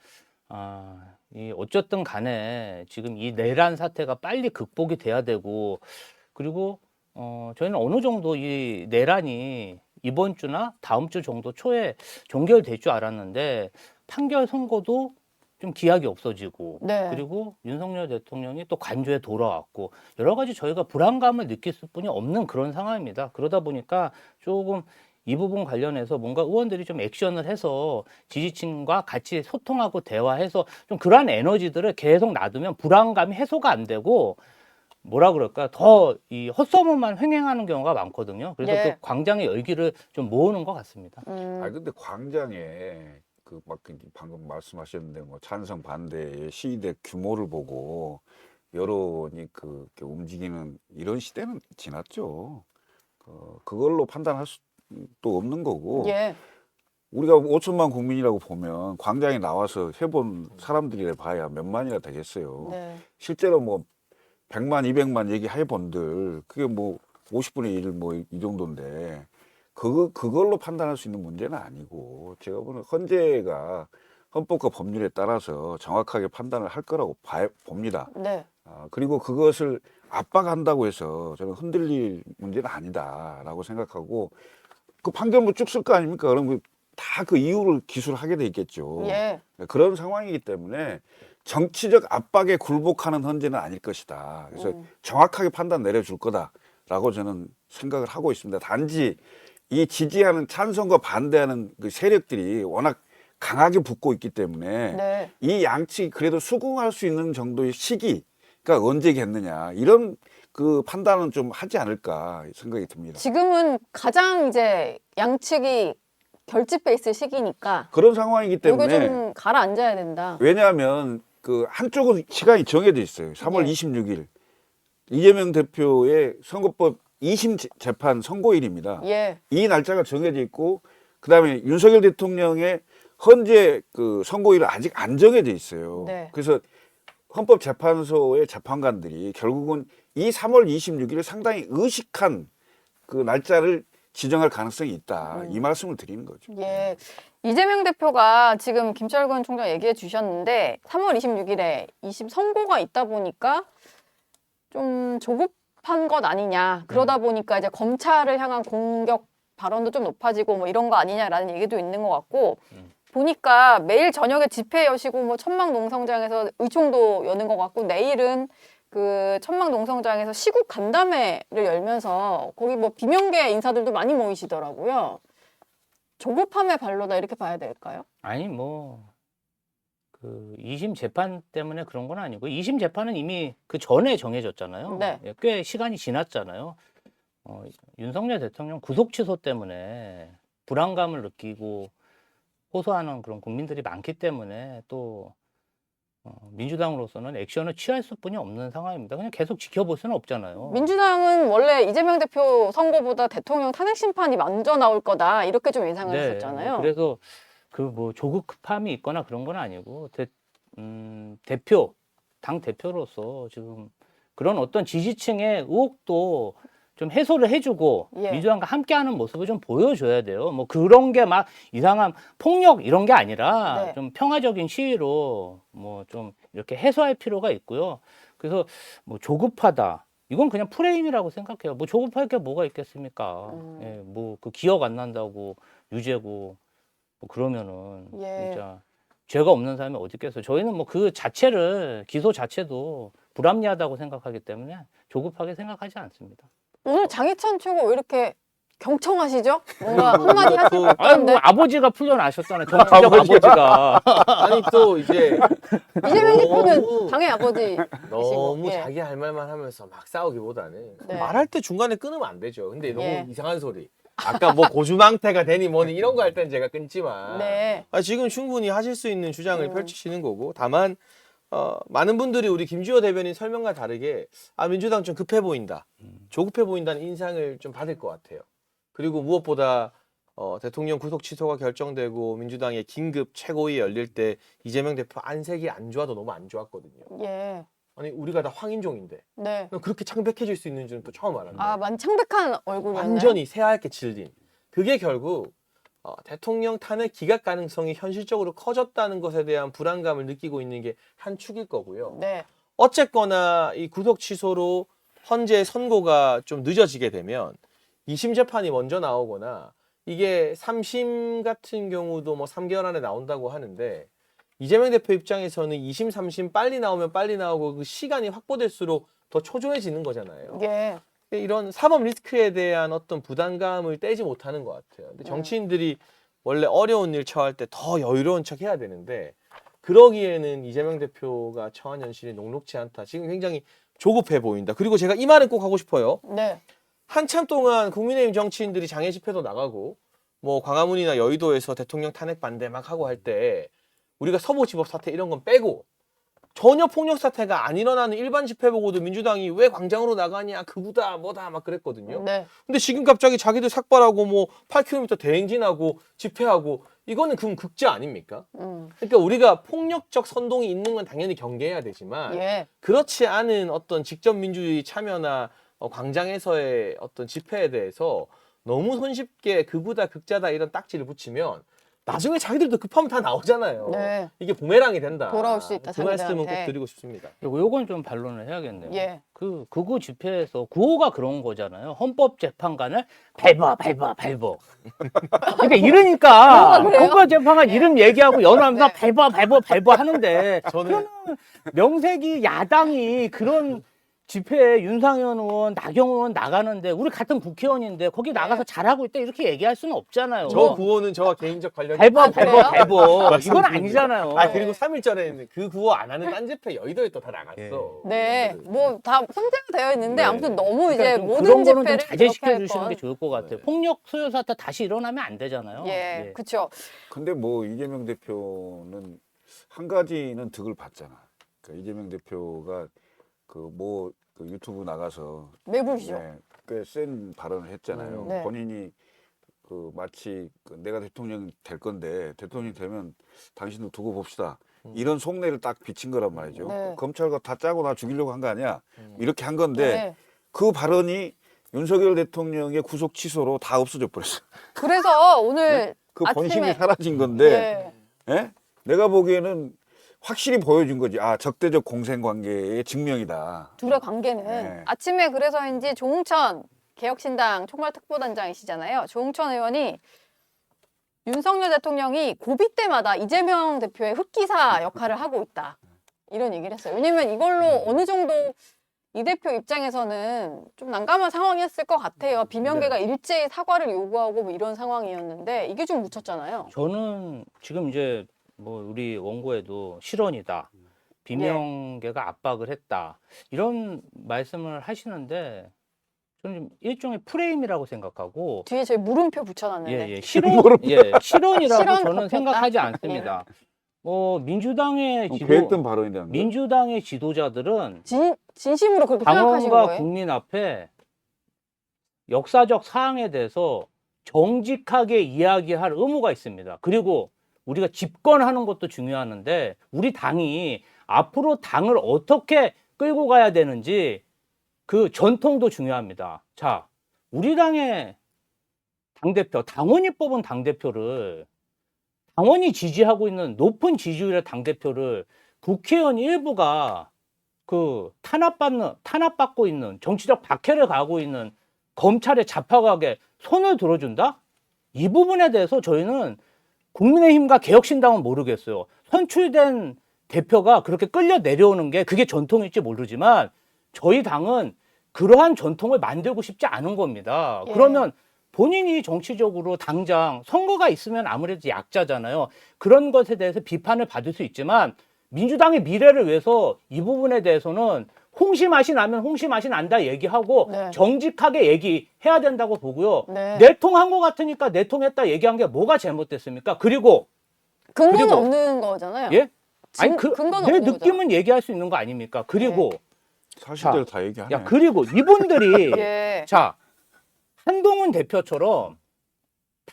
이 어쨌든 간에 지금 이 내란 사태가 빨리 극복이 돼야 되고 그리고 저희는 어느 정도 이 내란이 이번 주나 다음 주 정도 초에 종결될 줄 알았는데 판결 선고도 좀 기약이 없어지고 네. 그리고 윤석열 대통령이 또 관저에 돌아왔고 여러 가지 저희가 불안감을 느낄 수뿐이 없는 그런 상황입니다. 그러다 보니까 조금 이 부분 관련해서 뭔가 의원들이 좀 액션을 해서 지지층과 같이 소통하고 대화해서 좀 그러한 에너지들을 계속 놔두면 불안감이 해소가 안 되고 뭐라 그럴까 더 이 헛소문만 횡행하는 경우가 많거든요. 그래서 예. 그 광장의 열기를 좀 모으는 것 같습니다. 아 근데 광장에 막 방금 말씀하셨는데 뭐 찬성 반대의 시위대 규모를 보고 여론이 그렇게 움직이는 이런 시대는 지났죠. 그걸로 판단할 수도 없는 거고 예. 우리가 5천만 국민이라고 보면 광장에 나와서 해본 사람들이라 봐야 몇 만이나 되겠어요. 네. 실제로 뭐 100만, 200만 얘기해 본들 그게 뭐 50분의 1 뭐 이 정도인데 그걸로 판단할 수 있는 문제는 아니고 제가 보는 헌재가 헌법과 법률에 따라서 정확하게 판단을 할 거라고 봅니다. 네. 그리고 그것을 압박한다고 해서 저는 흔들릴 문제는 아니다라고 생각하고 그 판결문 쭉 쓸 거 아닙니까? 그럼 다 그 이유를 기술하게 돼 있겠죠. 예. 그런 상황이기 때문에 정치적 압박에 굴복하는 헌재는 아닐 것이다. 그래서 정확하게 판단 내려줄 거다라고 저는 생각을 하고 있습니다. 단지 이 지지하는 찬성과 반대하는 그 세력들이 워낙 강하게 붙고 있기 때문에 네. 이 양측이 그래도 수긍할 수 있는 정도의 시기가 언제겠느냐 이런 그 판단은 좀 하지 않을까 생각이 듭니다. 지금은 가장 이제 양측이 결집해 있을 시기니까 그런 상황이기 이거 때문에 좀 가라앉아야 된다. 왜냐하면 그 한쪽은 시간이 정해져 있어요. 3월 예. 26일 이재명 대표의 선거법 2심 재판 선고일입니다. 예. 이 날짜가 정해져 있고 그다음에 윤석열 대통령의 헌재 그 선고일은 아직 안 정해져 있어요. 네. 그래서 헌법재판소의 재판관들이 결국은 이 3월 26일을 상당히 의식한 그 날짜를 지정할 가능성이 있다. 이 말씀을 드리는 거죠. 예. 이재명 대표가 지금 김철근 총장 얘기해 주셨는데 3월 26일에 2심 선고가 있다 보니까 좀 조급한 것 아니냐. 그러다 보니까 이제 검찰을 향한 공격 발언도 좀 높아지고 뭐 이런 거 아니냐라는 얘기도 있는 것 같고 보니까 매일 저녁에 집회 여시고 뭐 천막농성장에서 의총도 여는 것 같고 내일은 그 천막농성장에서 시국 간담회를 열면서 거기 뭐 비명계 인사들도 많이 모이시더라고요. 조급함의 발로다 이렇게 봐야 될까요? 아니 뭐 그 2심 재판 때문에 그런 건 아니고 2심 재판은 이미 그 전에 정해졌잖아요. 네. 예, 꽤 시간이 지났잖아요. 윤석열 대통령 구속 취소 때문에 불안감을 느끼고 호소하는 그런 국민들이 많기 때문에 또 민주당으로서는 액션을 취할 수뿐이 없는 상황입니다. 그냥 계속 지켜볼 수는 없잖아요. 민주당은 원래 이재명 대표 선거보다 대통령 탄핵 심판이 먼저 나올 거다 이렇게 좀 예상을 했었잖아요. 그래서 그 뭐 조급함이 있거나 그런 건 아니고 당 대표로서 지금 그런 어떤 지지층의 의혹도 좀 해소를 해주고 예. 민주당과 함께하는 모습을 좀 보여줘야 돼요. 뭐 그런 게 막 이상한 폭력 이런 게 아니라 네. 좀 평화적인 시위로 뭐 좀 이렇게 해소할 필요가 있고요. 그래서 뭐 조급하다. 이건 그냥 프레임이라고 생각해요. 뭐 조급할 게 뭐가 있겠습니까? 예, 뭐 그 기억 안 난다고 유죄고 뭐 그러면은 예. 진짜 죄가 없는 사람이 어디 있겠어요. 저희는 뭐 그 자체를 기소 자체도 불합리하다고 생각하기 때문에 조급하게 생각하지 않습니다. 오늘 장희찬 최고 왜 이렇게 경청하시죠? 뭔가 한마디 하실 것 아니 같은데 뭐 아버지가 풀려나셨잖아요. 정치적 아버지가. 아니 또 이제 이재명 대표는 너무- 당의 아버지. 너무 예. 자기 할 말만 하면서 막 싸우기보다는 네. 말할 때 중간에 끊으면 안 되죠. 근데 너무 예. 이상한 소리. 아까 뭐 고주망태가 되니 뭐니 이런 거 할 땐 제가 끊지만 네. 지금 충분히 하실 수 있는 주장을 펼치시는 거고 다만 많은 분들이 우리 김주호 대변인 설명과 다르게 민주당 좀 급해 보인다. 조급해 보인다는 인상을 좀 받을 것 같아요. 그리고 무엇보다 대통령 구속 취소가 결정되고 민주당의 긴급 최고위 열릴 때 이재명 대표 안색이 안 좋아도 너무 안 좋았거든요. 예. 아니 우리가 다 황인종인데 네. 그렇게 창백해질 수 있는 줄은 또 처음 알았네. 많이 창백한 얼굴이었나요? 완전히 새하얗게 질린. 그게 결국 대통령 탄핵 기각 가능성이 현실적으로 커졌다는 것에 대한 불안감을 느끼고 있는 게 한 축일 거고요. 네. 어쨌거나 이 구속 취소로 헌재 선고가 좀 늦어지게 되면 2심 재판이 먼저 나오거나 이게 3심 같은 경우도 뭐 3개월 안에 나온다고 하는데 이재명 대표 입장에서는 2심, 3심 빨리 나오면 빨리 나오고 그 시간이 확보될수록 더 초조해지는 거잖아요. 예. 이런 사법 리스크에 대한 어떤 부담감을 떼지 못하는 것 같아요. 근데 정치인들이 원래 어려운 일 처할 때 더 여유로운 척 해야 되는데 그러기에는 이재명 대표가 처한 현실이 녹록지 않다. 지금 굉장히 조급해 보인다. 그리고 제가 이 말은 꼭 하고 싶어요. 네. 한참 동안 국민의힘 정치인들이 장애 집회도 나가고 뭐 광화문이나 여의도에서 대통령 탄핵 반대 막 하고 할 때 우리가 서부지법 사태 이런 건 빼고 전혀 폭력 사태가 안 일어나는 일반 집회 보고도 민주당이 왜 광장으로 나가냐, 극우다, 뭐다 막 그랬거든요. 네. 근데 지금 갑자기 자기들 삭발하고 뭐 8km 대행진하고 집회하고 이거는 그럼 극자 아닙니까? 그러니까 우리가 폭력적 선동이 있는 건 당연히 경계해야 되지만 예. 그렇지 않은 어떤 직접 민주주의 참여나 광장에서의 어떤 집회에 대해서 너무 손쉽게 극우다 극자다 이런 딱지를 붙이면 나중에 자기들도 급하면 다 나오잖아요. 네. 이게 부메랑이 된다. 돌아올 수 있다, 그 말씀은 꼭 자기들한테. 드리고 싶습니다. 그리고 요건 좀 반론을 해야겠네요. 예. 그 극우 집회에서 구호가 그런 거잖아요. 헌법재판관을 밟아. 그러니까 이러니까 그래요? 헌법재판관 이름 얘기하고 연호하면서 네. 밟아 하는데 저는 그러면 명색이 야당이 그런 집회에 윤상현 의원, 나경원 의원 나가는데 우리 같은 국회의원인데 거기 나가서 잘하고 있다 이렇게 얘기할 수는 없잖아요. 저 구호는 저와 개인적 관련이 밟아. 그래요? 이건 말씀드립니다. 아니잖아요. 아 그리고 3일 전에는 그 구호 안 하는 딴 집회 여의도에 또 다 나갔어. 예. 네. 뭐 다 혼재가 되어 있는데 네. 아무튼 너무 그러니까 이제 좀 모든 그런 거는 좀 집회를 자제시켜 그렇게 주시는 할 게 건. 좋을 것 같아요. 네. 폭력 소요 사태 다시 일어나면 안 되잖아요. 예. 그렇죠. 근데 뭐 이재명 대표는 한 가지는 득을 봤잖아. 그러니까 이재명 대표가 그 유튜브 나가서 매불쇼. 꽤 센 발언을 했잖아요. 네. 본인이 마치 내가 대통령 될 건데 대통령이 되면 당신들 두고 봅시다. 이런 속내를 딱 비친 거란 말이죠. 네. 검찰과 다 짜고 나 죽이려고 한 거 아니야. 이렇게 한 건데 네. 그 발언이 윤석열 대통령의 구속 취소로 다 없어져 버렸어. 그래서 오늘 그 아침에 본심이 사라진 건데 예. 예? 내가 보기에는 확실히 보여준 거지. 아, 적대적 공생관계의 증명이다. 둘의 관계는 네. 아침에 그래서인지 조응천 개혁신당 총괄특보단장이시잖아요. 조응천 의원이 윤석열 대통령이 고비 때마다 이재명 대표의 흑기사 역할을 하고 있다. 이런 얘기를 했어요. 왜냐면 이걸로 어느 정도 이 대표 입장에서는 좀 난감한 상황이었을 것 같아요. 비명계가 일제히 사과를 요구하고 뭐 이런 상황이었는데 이게 좀 묻혔잖아요. 저는 지금 이제 뭐 우리 원고에도 실언이다. 비명계가 압박을 했다. 이런 말씀을 하시는데 저는 좀 일종의 프레임이라고 생각하고 뒤에 저희 물음표 붙여놨는데. 실언이라고 실언 저는 덮였다? 생각하지 않습니다. 민주당의 계획된 발언이라는 거. 민주당의 지도자들은 진심으로 그렇게 생각하신 당원과 거예요? 국민 앞에 역사적 사항에 대해서 정직하게 이야기할 의무가 있습니다. 그리고 우리가 집권하는 것도 중요하는데 우리 당이 앞으로 당을 어떻게 끌고 가야 되는지 그 전통도 중요합니다. 자, 우리 당의 당대표, 당원이 뽑은 당대표를 당원이 지지하고 있는 높은 지지율의 당대표를 국회의원 일부가 탄압받고 있는 정치적 박해를 가하고 있는 검찰에 잡혀가게 손을 들어준다? 이 부분에 대해서 저희는 국민의힘과 개혁신당은 모르겠어요. 선출된 대표가 그렇게 끌려 내려오는 게 그게 전통일지 모르지만 저희 당은 그러한 전통을 만들고 싶지 않은 겁니다. 예. 그러면 본인이 정치적으로 당장 선거가 있으면 아무래도 약자잖아요. 그런 것에 대해서 비판을 받을 수 있지만 민주당의 미래를 위해서 이 부분에 대해서는 홍시 맛이 나면 홍시 맛이 난다 얘기하고 네. 정직하게 얘기해야 된다고 보고요. 네. 내통한 것 같으니까 내통했다 얘기한 게 뭐가 잘못됐습니까? 그리고 근거는 그리고- 없는 거잖아요. 예? 아니 근거는 내 없는 느낌은 얘기할 수 있는 거 아닙니까? 그리고 사실대로 다 얘기하네. 야 그리고 이분들이 예. 자 한동훈 대표처럼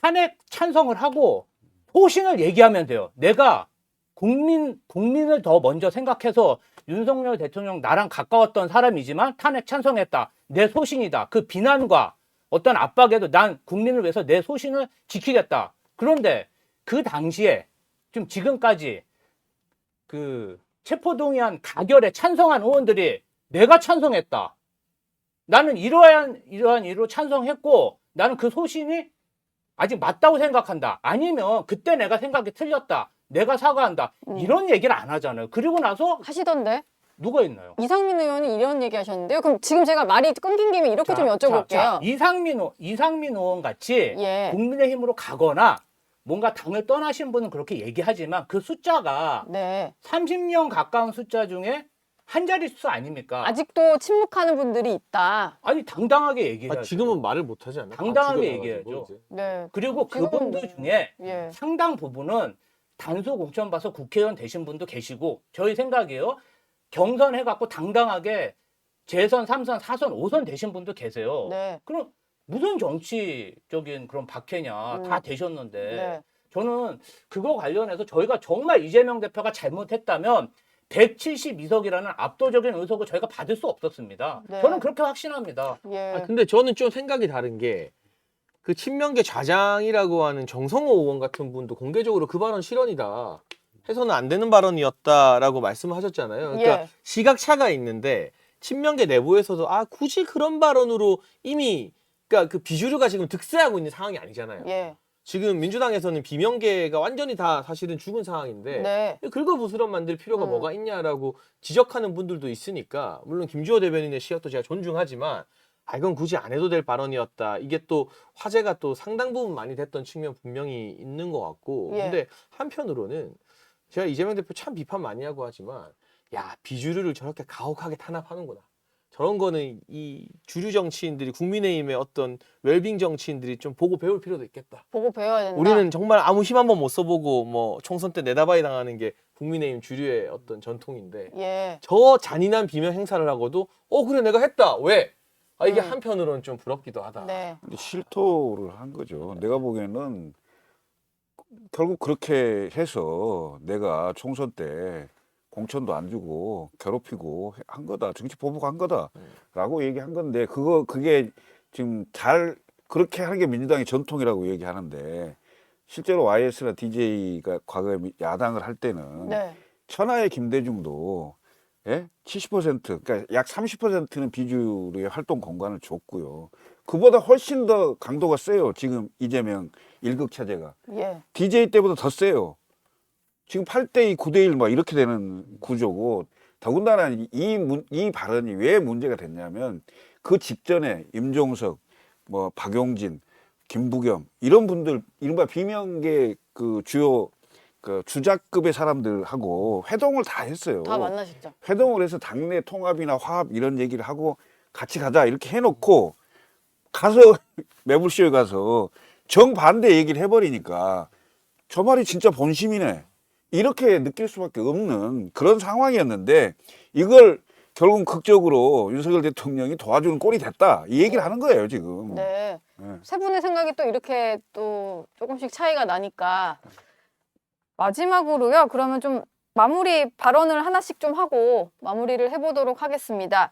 탄핵 찬성을 하고 소신을 얘기하면 돼요. 내가 국민을 더 먼저 생각해서 윤석열 대통령 나랑 가까웠던 사람이지만 탄핵 찬성했다. 내 소신이다. 그 비난과 어떤 압박에도 난 국민을 위해서 내 소신을 지키겠다. 그런데 그 당시에 지금까지 그 체포동의안 가결에 찬성한 의원들이 내가 찬성했다. 나는 이러한 이유로 찬성했고 나는 그 소신이 아직 맞다고 생각한다. 아니면 그때 내가 생각이 틀렸다. 내가 사과한다. 이런 얘기를 안 하잖아요. 그리고 나서 하시던데 누가 있나요? 이상민 의원이 이런 얘기 하셨는데요. 그럼 지금 제가 말이 끊긴 김에 이렇게 좀 여쭤볼게요. 이상민 의원 같이 예. 국민의힘으로 가거나 뭔가 당을 떠나신 분은 그렇게 얘기하지만 그 숫자가 네. 30명 가까운 숫자 중에 한 자릿수 아닙니까? 아직도 침묵하는 분들이 있다. 아니 당당하게 얘기해야죠. 지금은 말을 못 하지 않나요? 당당하게 다 얘기해야죠. 죽여놔가지고 이제. 네. 그리고 지금은 그분들 뭐- 중에 예. 상당 부분은 단수 공천 봐서 국회의원 되신 분도 계시고 저희 생각이에요. 경선해갖고 당당하게 재선, 3선, 4선, 5선 되신 분도 계세요. 네. 그럼 무슨 정치적인 그런 박해냐 다 되셨는데 네. 저는 그거 관련해서 저희가 정말 이재명 대표가 잘못했다면 172석이라는 압도적인 의석을 저희가 받을 수 없었습니다. 네. 저는 그렇게 확신합니다. 예. 근데 저는 좀 생각이 다른 게 그 친명계 좌장이라고 하는 정성호 의원 같은 분도 공개적으로 그 발언 실언이다 해서는 안 되는 발언이었다라고 말씀하셨잖아요. 그러니까 예. 시각차가 있는데 친명계 내부에서도 굳이 그런 발언으로 이미 그러니까 그 비주류가 지금 득세하고 있는 상황이 아니잖아요. 예. 지금 민주당에서는 비명계가 완전히 다 사실은 죽은 상황인데 네. 긁어부스럼 만들 필요가 뭐가 있냐라고 지적하는 분들도 있으니까 물론 김주호 대변인의 시각도 제가 존중하지만 이건 굳이 안 해도 될 발언이었다. 이게 또 화제가 또 상당 부분 많이 됐던 측면 분명히 있는 것 같고 예. 근데 한편으로는 제가 이재명 대표 참 비판 많이 하고 하지만 야 비주류를 저렇게 가혹하게 탄압하는구나. 저런 거는 이 주류 정치인들이 국민의힘의 어떤 웰빙 정치인들이 좀 보고 배울 필요도 있겠다. 보고 배워야 된다. 우리는 정말 아무 힘 한 번 못 써보고 뭐 총선 때 내다바이 당하는 게 국민의힘 주류의 어떤 전통인데 예. 저 잔인한 비명 행사를 하고도 그래 내가 했다. 왜? 이게 음. 한편으로는 좀 부럽기도 하다. 네. 근데 실토를 한 거죠. 내가 보기에는 결국 그렇게 해서 내가 총선 때 공천도 안 주고 괴롭히고 한 거다. 정치 보복한 거다라고 얘기한 건데 그게 지금 잘 그렇게 하는 게 민주당의 전통이라고 얘기하는데 실제로 YS나 DJ가 과거에 야당을 할 때는 네. 천하의 김대중도 70% 그러니까 약 30%는 비주류의 활동 공간을 줬고요. 그보다 훨씬 더 강도가 세요. 지금 이재명 1극 차제가. 예. DJ 때보다 더 세요. 지금 8대2, 9대1 막 이렇게 되는 구조고 더군다나 이 발언이 왜 문제가 됐냐면 그 직전에 임종석, 뭐 박용진, 김부겸 이런 분들 이른바 비명계 그 주요 그 주자급의 사람들하고 회동을 다 했어요. 다 만나셨죠. 회동을 해서 당내 통합이나 화합 이런 얘기를 하고 같이 가자 이렇게 해놓고 가서 매불쇼에 가서 정반대 얘기를 해버리니까 저 말이 진짜 본심이네 이렇게 느낄 수밖에 없는 그런 상황이었는데 이걸 결국 극적으로 윤석열 대통령이 도와주는 꼴이 됐다 이 얘기를 하는 거예요 지금. 네. 네. 세 분의 생각이 또 이렇게 또 조금씩 차이가 나니까 마지막으로요. 그러면 좀 마무리 발언을 하나씩 좀 하고 마무리를 해보도록 하겠습니다.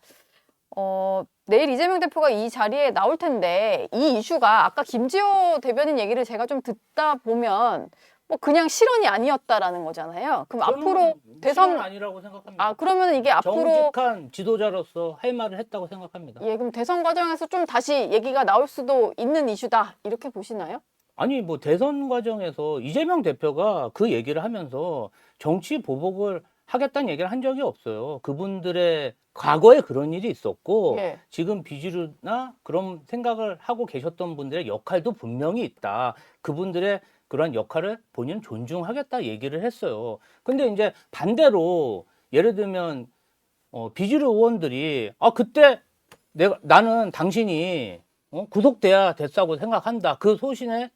내일 이재명 대표가 이 자리에 나올 텐데 이 이슈가 아까 김지호 대변인 얘기를 제가 좀 듣다 보면 뭐 그냥 실언이 아니었다라는 거잖아요. 그럼 앞으로 대선 아니라고 생각합니다. 그러면 이게 앞으로 정직한 지도자로서 할 말을 했다고 생각합니다. 예, 그럼 대선 과정에서 좀 다시 얘기가 나올 수도 있는 이슈다 이렇게 보시나요? 아니 뭐 대선 과정에서 이재명 대표가 그 얘기를 하면서 정치 보복을 하겠다는 얘기를 한 적이 없어요. 그분들의 과거에 그런 일이 있었고 예. 지금 비주류나 그런 생각을 하고 계셨던 분들의 역할도 분명히 있다. 그분들의 그런 역할을 본인은 존중하겠다 얘기를 했어요. 근데 이제 반대로 예를 들면 비주류 의원들이 그때 나는 당신이 구속돼야 됐다고 생각한다. 그 소신에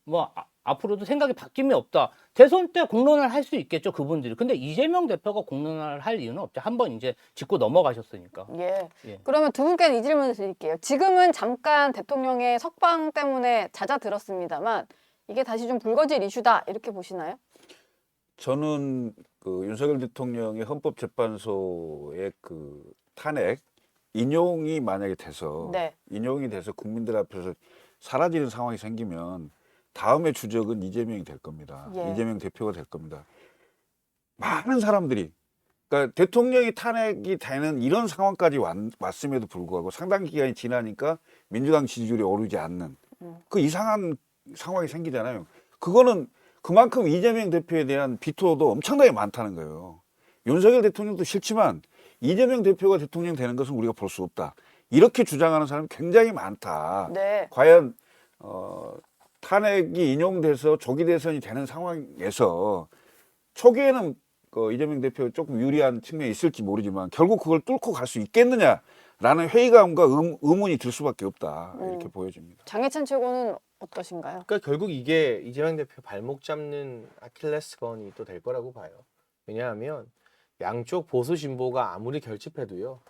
뭐 앞으로도 생각이 바뀜이 없다. 대선 때 공론을 할 수 있겠죠, 그분들이. 근데 이재명 대표가 공론을 할 이유는 없죠. 한번 이제 짚고 넘어가셨으니까. 예. 예. 그러면 두 분께는 이 질문을 드릴게요. 지금은 잠깐 대통령의 석방 때문에 잦아들었습니다만 이게 다시 좀 불거질 이슈다 이렇게 보시나요? 저는 그 윤석열 대통령의 헌법재판소의 그 탄핵 인용이 만약에 돼서 네. 인용이 돼서 국민들 앞에서 사라지는 상황이 생기면 다음의 주적은 이재명이 될 겁니다. 예. 이재명 대표가 될 겁니다. 많은 사람들이 그러니까 대통령이 탄핵이 되는 이런 상황까지 왔음에도 불구하고 상당 기간이 지나니까 민주당 지지율이 오르지 않는 그 이상한 상황이 생기잖아요. 그거는 그만큼 이재명 대표에 대한 비토도 엄청나게 많다는 거예요. 윤석열 대통령도 싫지만 이재명 대표가 대통령 되는 것은 우리가 볼 수 없다. 이렇게 주장하는 사람이 굉장히 많다. 네. 과연 탄핵이 인용돼서 조기 대선이 되는 상황에서 초기에는 이재명 대표 조금 유리한 측면이 있을지 모르지만 결국 그걸 뚫고 갈 수 있겠느냐라는 회의감과 의문이 들 수밖에 없다. 이렇게 보여집니다. 장해찬 최고는 어떠신가요? 그러니까 결국 이게 이재명 대표 발목 잡는 아킬레스건이 또 될 거라고 봐요. 왜냐하면 양쪽 보수 진보가 아무리 결집해도요.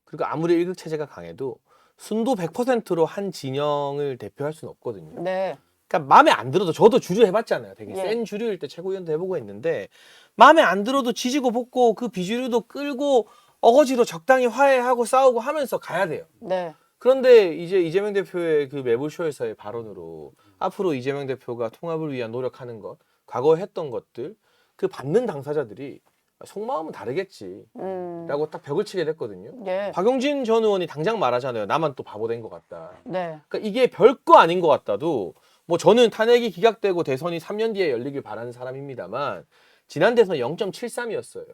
그리고 아무리 일극 체제가 강해도 순도 100%로 한 진영을 대표할 수는 없거든요. 네. 그러니까 마음에 안 들어도 저도 주류 해봤잖아요. 되게 예. 센 주류일 때 최고위원도 해보고 했는데 마음에 안 들어도 지지고 볶고 그 비주류도 끌고 어거지로 적당히 화해하고 싸우고 하면서 가야 돼요. 네. 그런데 이제 이재명 대표의 그 매불쇼에서의 발언으로 앞으로 이재명 대표가 통합을 위한 노력하는 것, 과거에 했던 것들, 그 받는 당사자들이 속마음은 다르겠지. 라고 딱 벽을 치게 됐거든요. 예. 박용진 전 의원이 당장 말하잖아요. 나만 또 바보 된 것 같다. 네. 그러니까 이게 별거 아닌 것 같다도 뭐 저는 탄핵이 기각되고 대선이 3년 뒤에 열리길 바라는 사람입니다만 지난 대선 0.73이었어요.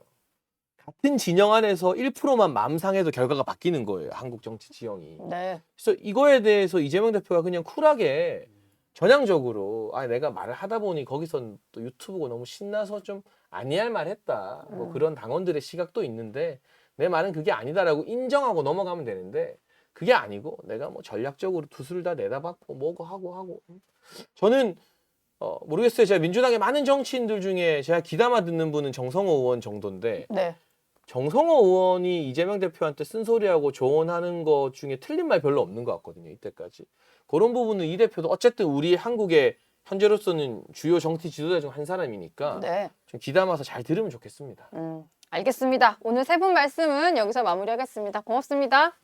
같은 진영 안에서 1%만 마음 상해도 결과가 바뀌는 거예요. 한국 정치 지형이. 네. 그래서 이거에 대해서 이재명 대표가 그냥 쿨하게 전향적으로 내가 말을 하다 보니 거기선 또 유튜브고 너무 신나서 좀 아니할 말 했다. 뭐 그런 당원들의 시각도 있는데 내 말은 그게 아니다라고 인정하고 넘어가면 되는데 그게 아니고 내가 뭐 전략적으로 두수를 다 내다봤고 뭐고 하고 저는 모르겠어요. 제가 민주당의 많은 정치인들 중에 제가 귀담아 듣는 분은 정성호 의원 정도인데 네. 정성호 의원이 이재명 대표한테 쓴소리하고 조언하는 것 중에 틀린 말 별로 없는 것 같거든요. 이때까지. 그런 부분은 이 대표도 어쨌든 우리 한국의 현재로서는 주요 정치 지도자 중 한 사람이니까 네. 좀 귀담아서 잘 들으면 좋겠습니다. 알겠습니다. 오늘 세 분 말씀은 여기서 마무리하겠습니다. 고맙습니다.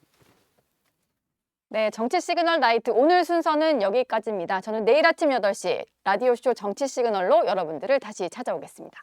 네, 정치 시그널 나이트 오늘 순서는 여기까지입니다. 저는 내일 아침 8시 라디오쇼 정치 시그널로 여러분들을 다시 찾아오겠습니다.